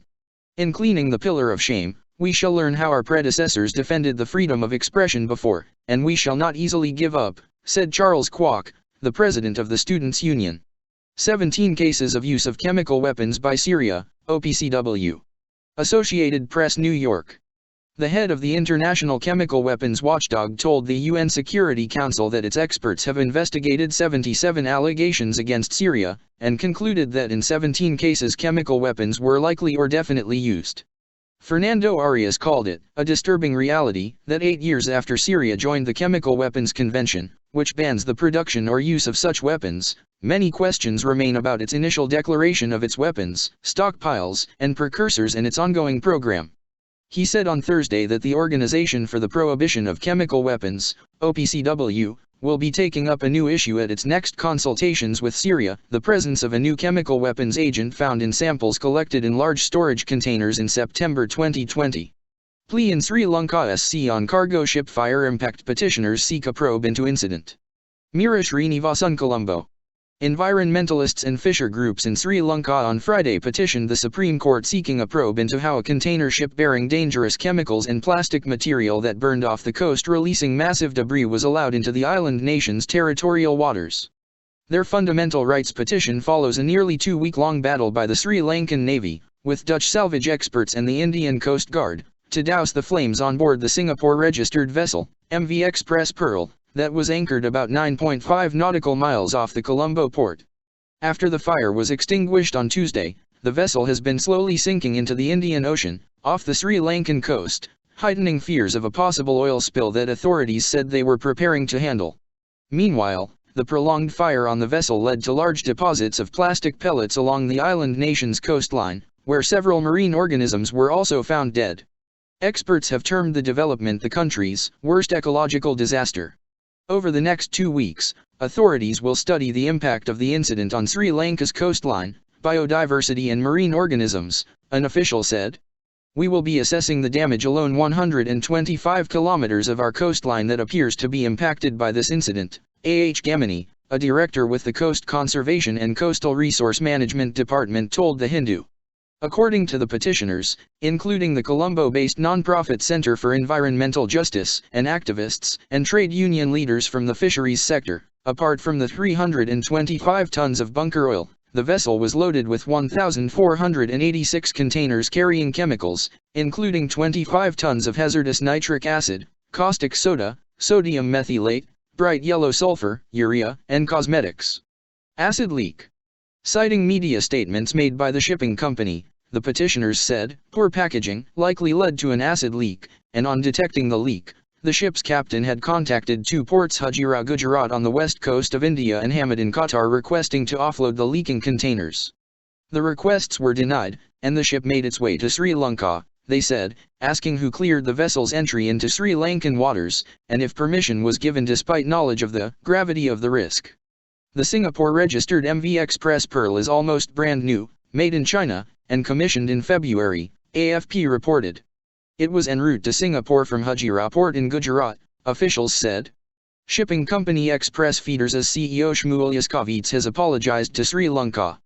"In cleaning the Pillar of Shame, we shall learn how our predecessors defended the freedom of expression before, and we shall not easily give up," said Charles Kwok, the president of the Students' Union. 17 cases of use of chemical weapons by Syria, OPCW. Associated Press, New York. The head of the International Chemical Weapons Watchdog told the UN Security Council that its experts have investigated 77 allegations against Syria, and concluded that in 17 cases chemical weapons were likely or definitely used. Fernando Arias called it a disturbing reality that 8 years after Syria joined the Chemical Weapons Convention, which bans the production or use of such weapons, many questions remain about its initial declaration of its weapons, stockpiles, and precursors and its ongoing program. He said on Thursday that the Organization for the Prohibition of Chemical Weapons, OPCW, will be taking up a new issue at its next consultations with Syria, the presence of a new chemical weapons agent found in samples collected in large storage containers in September 2020. Plea in Sri Lanka SC on cargo ship fire impact, petitioners seek a probe into incident. Mira Srinivasan, Colombo. Environmentalists and fisher groups in Sri Lanka on Friday petitioned the Supreme Court seeking a probe into how a container ship bearing dangerous chemicals and plastic material that burned off the coast releasing massive debris was allowed into the island nation's territorial waters. Their fundamental rights petition follows a nearly 2-week-long battle by the Sri Lankan Navy, with Dutch salvage experts and the Indian Coast Guard, to douse the flames on board the Singapore-registered vessel, MV Express Pearl, that was anchored about 9.5 nautical miles off the Colombo port. After the fire was extinguished on Tuesday, the vessel has been slowly sinking into the Indian Ocean, off the Sri Lankan coast, heightening fears of a possible oil spill that authorities said they were preparing to handle. Meanwhile, the prolonged fire on the vessel led to large deposits of plastic pellets along the island nation's coastline, where several marine organisms were also found dead. Experts have termed the development the country's worst ecological disaster. Over the next 2 weeks, authorities will study the impact of the incident on Sri Lanka's coastline, biodiversity and marine organisms, an official said. We will be assessing the damage along 125 kilometers of our coastline that appears to be impacted by this incident, A.H. Gamini, a director with the Coast Conservation and Coastal Resource Management Department told The Hindu. According to the petitioners, including the Colombo-based non-profit Center for Environmental Justice, and activists and trade union leaders from the fisheries sector, apart from the 325 tons of bunker oil, the vessel was loaded with 1,486 containers carrying chemicals, including 25 tons of hazardous nitric acid, caustic soda, sodium methylate, bright yellow sulfur, urea, and cosmetics. Acid leak. Citing media statements made by the shipping company, the petitioners said, poor packaging likely led to an acid leak, and on detecting the leak, the ship's captain had contacted 2 ports, Hajira, Gujarat on the west coast of India and Hamad in Qatar, requesting to offload the leaking containers. The requests were denied, and the ship made its way to Sri Lanka, they said, asking who cleared the vessel's entry into Sri Lankan waters, and if permission was given despite knowledge of the gravity of the risk. The Singapore-registered MV Express Pearl is almost brand new, made in China, and commissioned in February, AFP reported. It was en route to Singapore from Hajira port in Gujarat, officials said. Shipping company Express Feeders' CEO Shmuel Yaskavitz has apologized to Sri Lanka.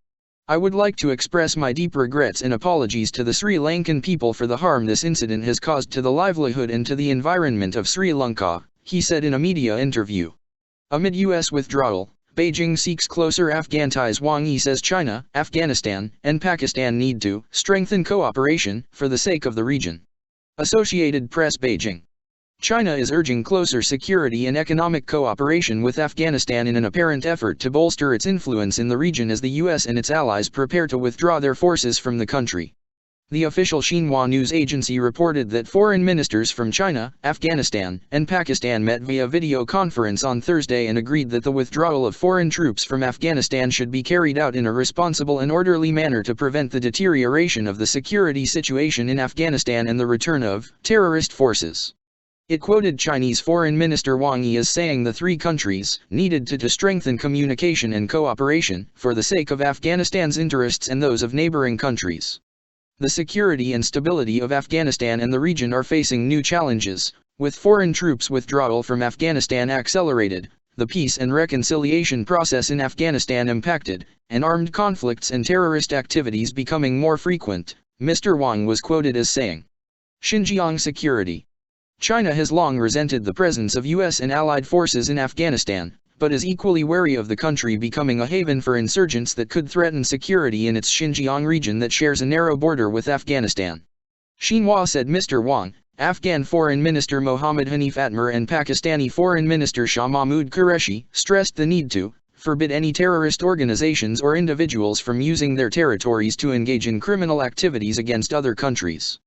I would like to express my deep regrets and apologies to the Sri Lankan people for the harm this incident has caused to the livelihood and to the environment of Sri Lanka, he said in a media interview. Amid U.S. withdrawal, Beijing seeks closer Afghan ties. Wang Yi says China, Afghanistan, and Pakistan need to strengthen cooperation for the sake of the region. Associated Press, Beijing. China is urging closer security and economic cooperation with Afghanistan in an apparent effort to bolster its influence in the region as the U.S. and its allies prepare to withdraw their forces from the country. The official Xinhua news agency reported that foreign ministers from China, Afghanistan, and Pakistan met via video conference on Thursday and agreed that the withdrawal of foreign troops from Afghanistan should be carried out in a responsible and orderly manner to prevent the deterioration of the security situation in Afghanistan and the return of terrorist forces. It quoted Chinese Foreign Minister Wang Yi as saying the 3 countries needed to strengthen communication and cooperation for the sake of Afghanistan's interests and those of neighboring countries. The security and stability of Afghanistan and the region are facing new challenges, with foreign troops withdrawal from Afghanistan accelerated, the peace and reconciliation process in Afghanistan impacted, and armed conflicts and terrorist activities becoming more frequent, Mr. Wang was quoted as saying. Xinjiang security. China has long resented the presence of U.S. and allied forces in Afghanistan, but is equally wary of the country becoming a haven for insurgents that could threaten security in its Xinjiang region that shares a narrow border with Afghanistan. Xinhua said. Mr. Wang, Afghan Foreign Minister Mohammad Hanif Atmar and Pakistani Foreign Minister Shah Mahmood Qureshi stressed the need to forbid any terrorist organizations or individuals from using their territories to engage in criminal activities against other countries.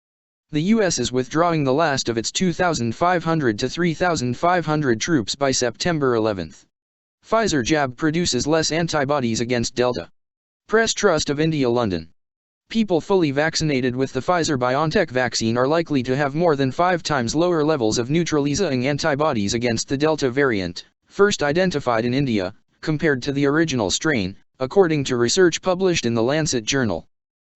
The U.S. is withdrawing the last of its 2,500 to 3,500 troops by September 11. Pfizer jab produces less antibodies against Delta. Press Trust of India, London. People fully vaccinated with the Pfizer-BioNTech vaccine are likely to have more than 5 times lower levels of neutralizing antibodies against the Delta variant, first identified in India, compared to the original strain, according to research published in the Lancet journal.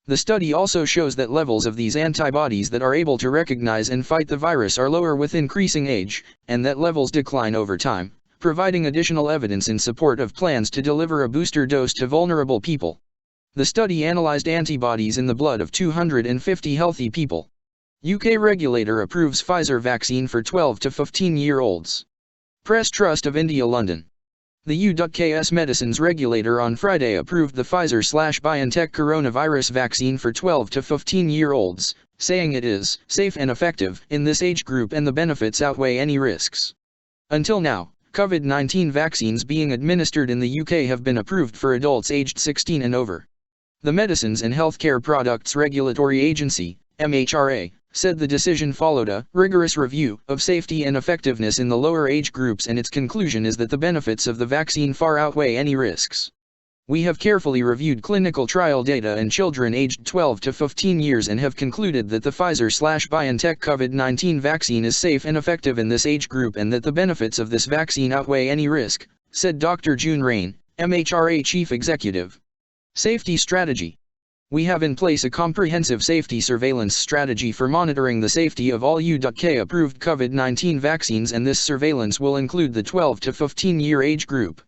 The study also shows that levels of these antibodies that are able to recognize and fight the virus are lower with increasing age, and that levels decline over time, providing additional evidence in support of plans to deliver a booster dose to vulnerable people. The study analyzed antibodies in the blood of 250 healthy people. UK regulator approves Pfizer vaccine for 12 to 15-year-olds. Press Trust of India, London. The UK's medicines regulator on Friday approved the Pfizer/BioNTech coronavirus vaccine for 12 to 15-year-olds, saying it is safe and effective in this age group and the benefits outweigh any risks. Until now, COVID-19 vaccines being administered in the UK have been approved for adults aged 16 and over. The Medicines and Healthcare Products Regulatory Agency, MHRA, said the decision followed a rigorous review of safety and effectiveness in the lower age groups, and its conclusion is that the benefits of the vaccine far outweigh any risks. We have carefully reviewed clinical trial data in children aged 12 to 15 years and have concluded that the Pfizer/BioNTech COVID-19 vaccine is safe and effective in this age group and that the benefits of this vaccine outweigh any risk, said Dr. June Rain, MHRA Chief Executive. Safety strategy. We have in place a comprehensive safety surveillance strategy for monitoring the safety of all UK-approved COVID-19 vaccines, and this surveillance will include the 12 to 15-year age group.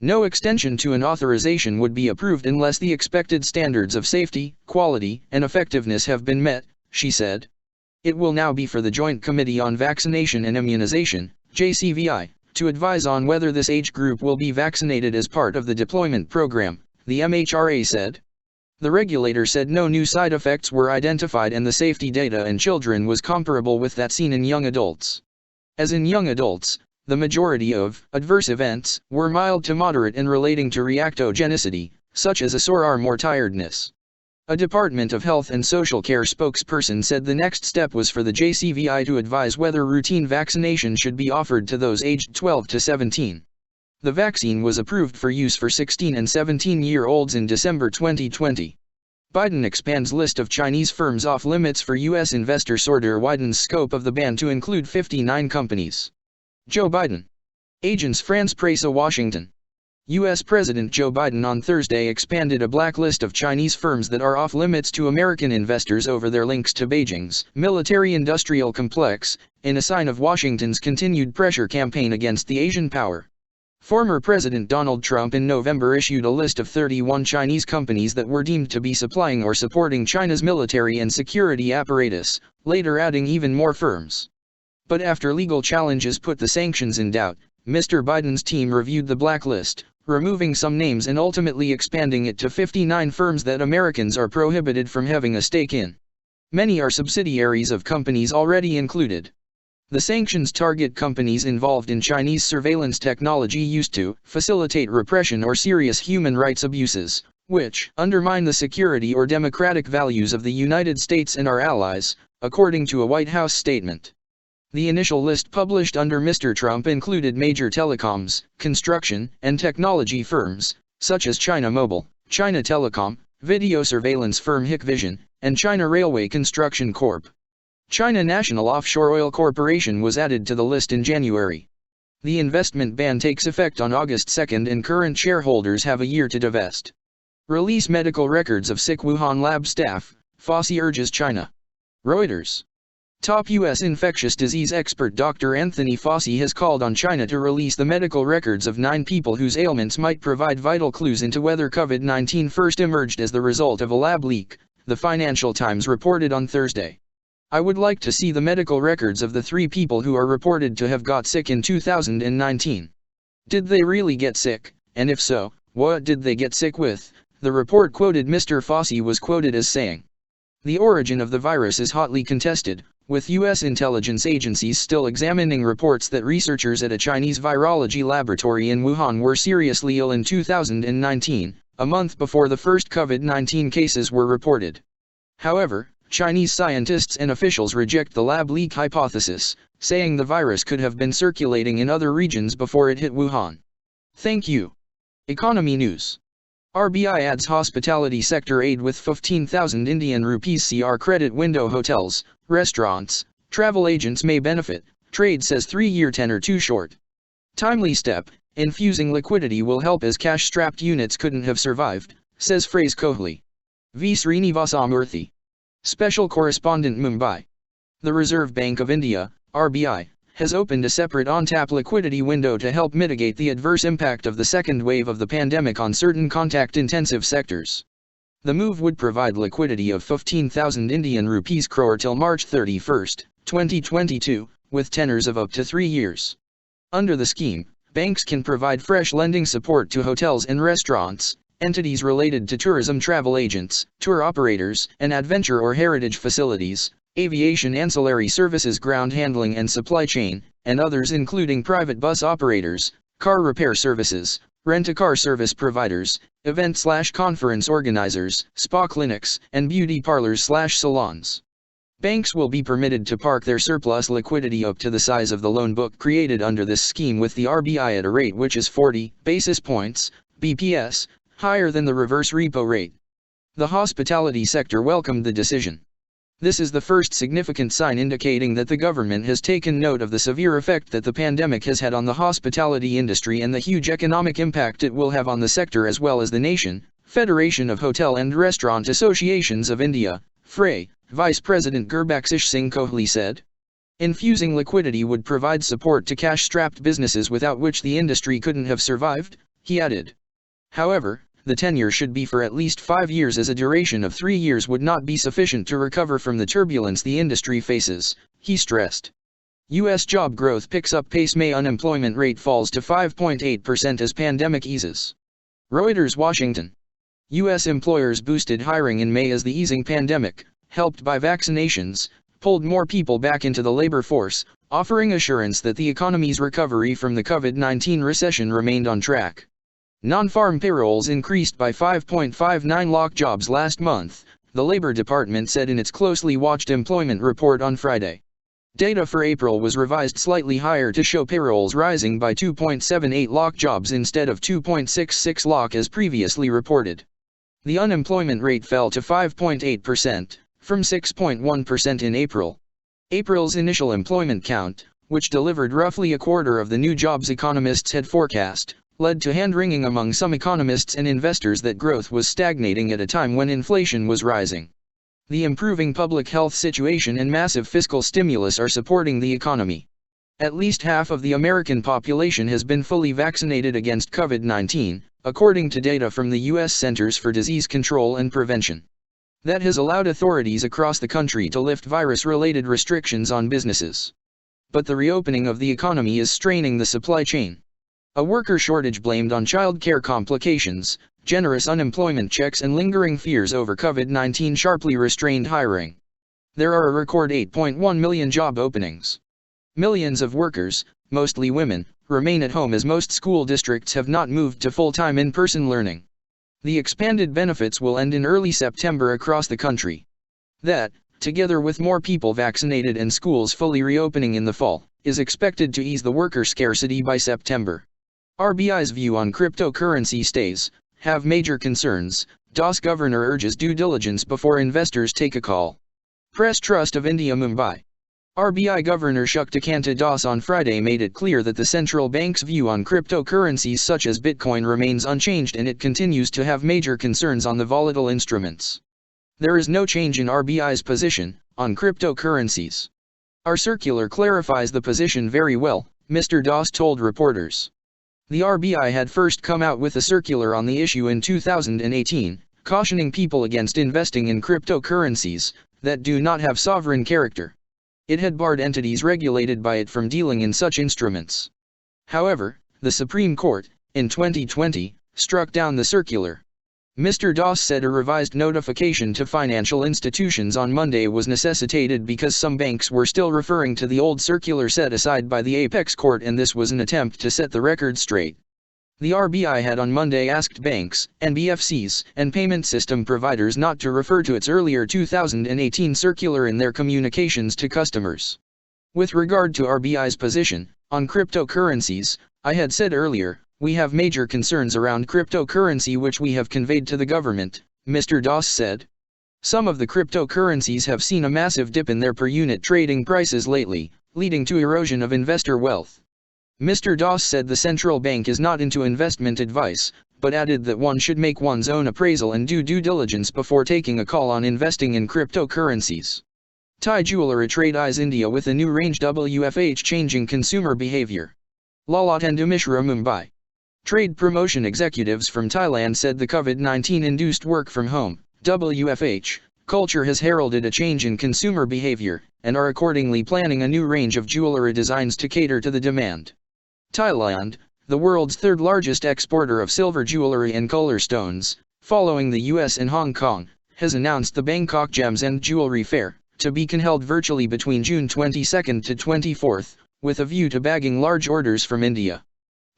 No extension to an authorization would be approved unless the expected standards of safety, quality, and effectiveness have been met, she said. It will now be for the Joint Committee on Vaccination and Immunization, JCVI, to advise on whether this age group will be vaccinated as part of the deployment program, the MHRA said. The regulator said no new side effects were identified and the safety data in children was comparable with that seen in young adults. As in young adults, the majority of adverse events were mild to moderate and relating to reactogenicity, such as a sore arm or tiredness. A Department of Health and Social Care spokesperson said the next step was for the JCVI to advise whether routine vaccination should be offered to those aged 12 to 17. The vaccine was approved for use for 16 and 17-year-olds in December 2020. Biden expands list of Chinese firms off limits for U.S. investors. Order widens scope of the ban to include 59 companies. Joe Biden. Agence France-Presse, Washington. U.S. President Joe Biden on Thursday expanded a blacklist of Chinese firms that are off limits to American investors over their links to Beijing's military-industrial complex, in a sign of Washington's continued pressure campaign against the Asian power. Former President Donald Trump in November issued a list of 31 Chinese companies that were deemed to be supplying or supporting China's military and security apparatus, later adding even more firms. But after legal challenges put the sanctions in doubt, Mr. Biden's team reviewed the blacklist, removing some names and ultimately expanding it to 59 firms that Americans are prohibited from having a stake in. Many are subsidiaries of companies already included. The sanctions target companies involved in Chinese surveillance technology used to facilitate repression or serious human rights abuses, which undermine the security or democratic values of the United States and our allies, according to a White House statement. The initial list published under Mr. Trump included major telecoms, construction, and technology firms, such as China Mobile, China Telecom, video surveillance firm Hikvision, and China Railway Construction Corp. China National Offshore Oil Corporation was added to the list in January. The investment ban takes effect on August 2 and current shareholders have a year to divest. Release medical records of sick Wuhan lab staff, Fauci urges China. Reuters. Top U.S. infectious disease expert Dr. Anthony Fauci has called on China to release the medical records of 9 people whose ailments might provide vital clues into whether COVID-19 first emerged as the result of a lab leak, the Financial Times reported on Thursday. I would like to see the medical records of the 3 people who are reported to have got sick in 2019. Did they really get sick, and if so, what did they get sick with? The report quoted Mr. Fauci was quoted as saying. The origin of the virus is hotly contested, with U.S. intelligence agencies still examining reports that researchers at a Chinese virology laboratory in Wuhan were seriously ill in 2019, a month before the first COVID-19 cases were reported. However, Chinese scientists and officials reject the lab leak hypothesis, saying the virus could have been circulating in other regions before it hit Wuhan. Thank you. Economy News. RBI adds hospitality sector aid with 15,000 Indian rupees CR credit window. Hotels, restaurants, travel agents may benefit, trade says 3-year tenor too short. Timely step, infusing liquidity will help as cash-strapped units couldn't have survived, says Phrase Kohli. V. Srinivasamurthy. Special Correspondent Mumbai. The Reserve Bank of India, RBI, has opened a separate on-tap liquidity window to help mitigate the adverse impact of the second wave of the pandemic on certain contact-intensive sectors. The move would provide liquidity of 15,000 Indian rupees crore till March 31, 2022, with tenors of up to 3 years. Under the scheme, banks can provide fresh lending support to hotels and restaurants, entities related to tourism travel agents, tour operators, and adventure or heritage facilities, aviation ancillary services, ground handling and supply chain, and others including private bus operators, car repair services, rent-a-car service providers, event/conference organizers, spa clinics, and beauty parlors/salons. Banks will be permitted to park their surplus liquidity up to the size of the loan book created under this scheme with the RBI at a rate which is 40 basis points, BPS, higher than the reverse repo rate. The hospitality sector welcomed the decision. This is the first significant sign indicating that the government has taken note of the severe effect that the pandemic has had on the hospitality industry and the huge economic impact it will have on the sector as well as the nation. Federation of Hotel and Restaurant Associations of India, FRAI, Vice President Gurbakshish Singh Kohli said. Infusing liquidity would provide support to cash-strapped businesses without which the industry couldn't have survived, he added. However, the tenure should be for at least 5 years as a duration of 3 years would not be sufficient to recover from the turbulence the industry faces, he stressed. U.S. job growth picks up pace. May unemployment rate falls to 5.8% as pandemic eases. Reuters Washington. U.S. employers boosted hiring in May as the easing pandemic, helped by vaccinations, pulled more people back into the labor force, offering assurance that the economy's recovery from the COVID-19 recession remained on track. Non-farm payrolls increased by 5.59 lakh jobs last month, the Labor Department said in its closely watched employment report on Friday. Data for April was revised slightly higher to show payrolls rising by 2.78 lakh jobs instead of 2.66 lakh as previously reported. The unemployment rate fell to 5.8%, from 6.1% in April. April's initial employment count, which delivered roughly a quarter of the new jobs economists had forecast, led to hand-wringing among some economists and investors that growth was stagnating at a time when inflation was rising. The improving public health situation and massive fiscal stimulus are supporting the economy. At least half of the American population has been fully vaccinated against COVID-19, according to data from the U.S. Centers for Disease Control and Prevention. That has allowed authorities across the country to lift virus-related restrictions on businesses. But the reopening of the economy is straining the supply chain. A worker shortage blamed on child-care complications, generous unemployment checks and lingering fears over COVID-19 sharply restrained hiring. There are a record 8.1 million job openings. Millions of workers, mostly women, remain at home as most school districts have not moved to full-time in-person learning. The expanded benefits will end in early September across the country. That, together with more people vaccinated and schools fully reopening in the fall, is expected to ease the worker scarcity by September. RBI's view on cryptocurrency stays, have major concerns, DAS governor urges due diligence before investors take a call. Press Trust of India Mumbai. RBI Governor Shaktikanta Das on Friday made it clear that the central bank's view on cryptocurrencies such as Bitcoin remains unchanged and it continues to have major concerns on the volatile instruments. There is no change in RBI's position on cryptocurrencies. Our circular clarifies the position very well, Mr. Das told reporters. The RBI had first come out with a circular on the issue in 2018, cautioning people against investing in cryptocurrencies that do not have sovereign character. It had barred entities regulated by it from dealing in such instruments. However, The Supreme Court, in 2020, struck down the circular. Mr. Das said a revised notification to financial institutions on Monday was necessitated because some banks were still referring to the old circular set aside by the Apex Court, and this was an attempt to set the record straight. The RBI had on Monday asked banks, NBFCs, and payment system providers not to refer to its earlier 2018 circular in their communications to customers. With regard to RBI's position on cryptocurrencies, I had said earlier, we have major concerns around cryptocurrency which we have conveyed to the government, Mr. Das said. Some of the cryptocurrencies have seen a massive dip in their per unit trading prices lately, leading to erosion of investor wealth. Mr. Das said the central bank is not into investment advice, but added that one should make one's own appraisal and do due diligence before taking a call on investing in cryptocurrencies. Thai Jewellery Trade eyes India with a new range WFH changing consumer behavior. Lalatendu Mishra, Mumbai. Trade promotion executives from Thailand said the COVID-19-induced work from home, WFH, culture has heralded a change in consumer behavior, and are accordingly planning a new range of jewelry designs to cater to the demand. Thailand, the world's third-largest exporter of silver jewelry and color stones, following the US and Hong Kong, has announced the Bangkok Gems and Jewelry Fair, to be held virtually between June 22 to 24, with a view to bagging large orders from India.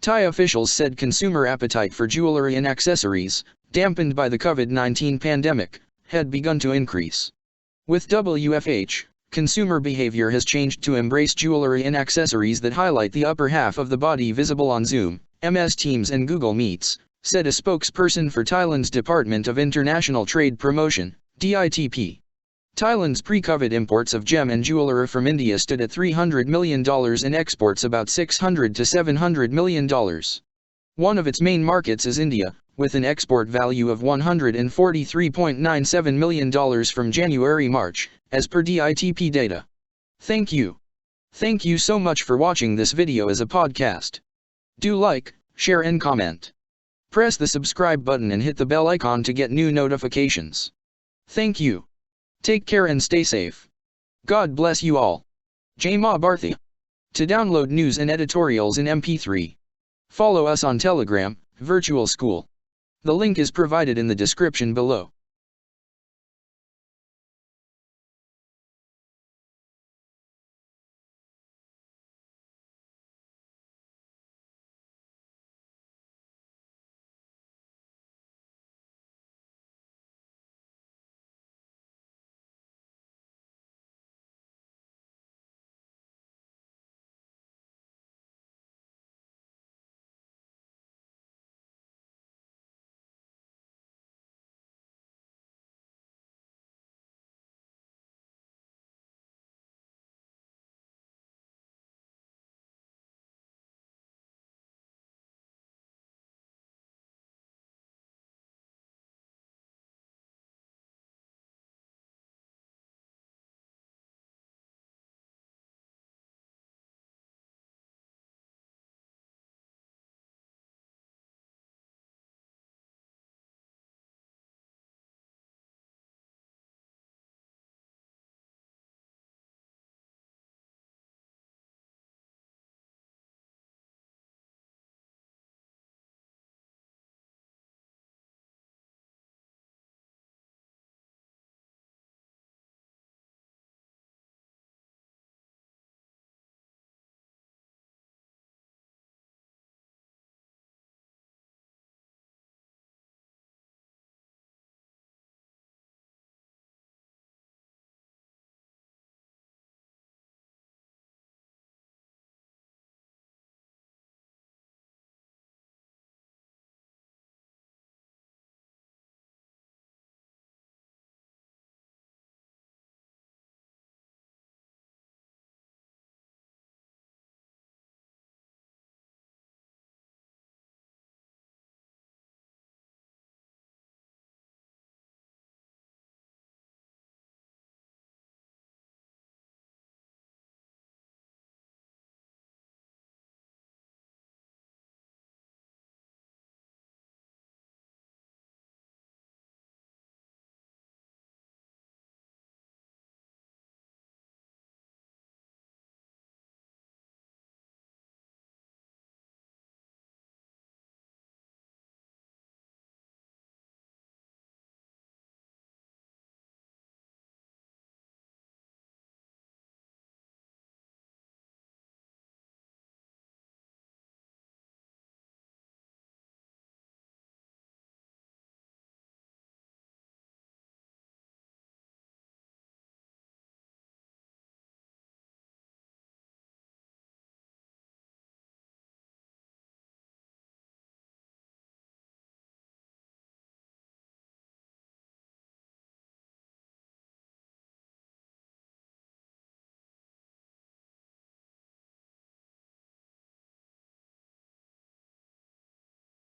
Thai officials said consumer appetite for jewelry and accessories, dampened by the COVID-19 pandemic, had begun to increase. With WFH, consumer behavior has changed to embrace jewelry and accessories that highlight the upper half of the body visible on Zoom, MS Teams and Google Meets, said a spokesperson for Thailand's Department of International Trade Promotion, DITP. Thailand's pre-COVID imports of gem and jewelry from India stood at $300 million and exports about $600 to $700 million. One of its main markets is India, with an export value of $143.97 million from January-March, as per DITP data. Thank you. Thank you so much for watching this video as a podcast. Do like, share and comment. Press the subscribe button and hit the bell icon to get new notifications. Thank you. Take care and stay safe. God bless you all. Jai Ma Bharti. To download news and editorials in MP3, follow us on Telegram, Virtual School. The link is provided in the description below.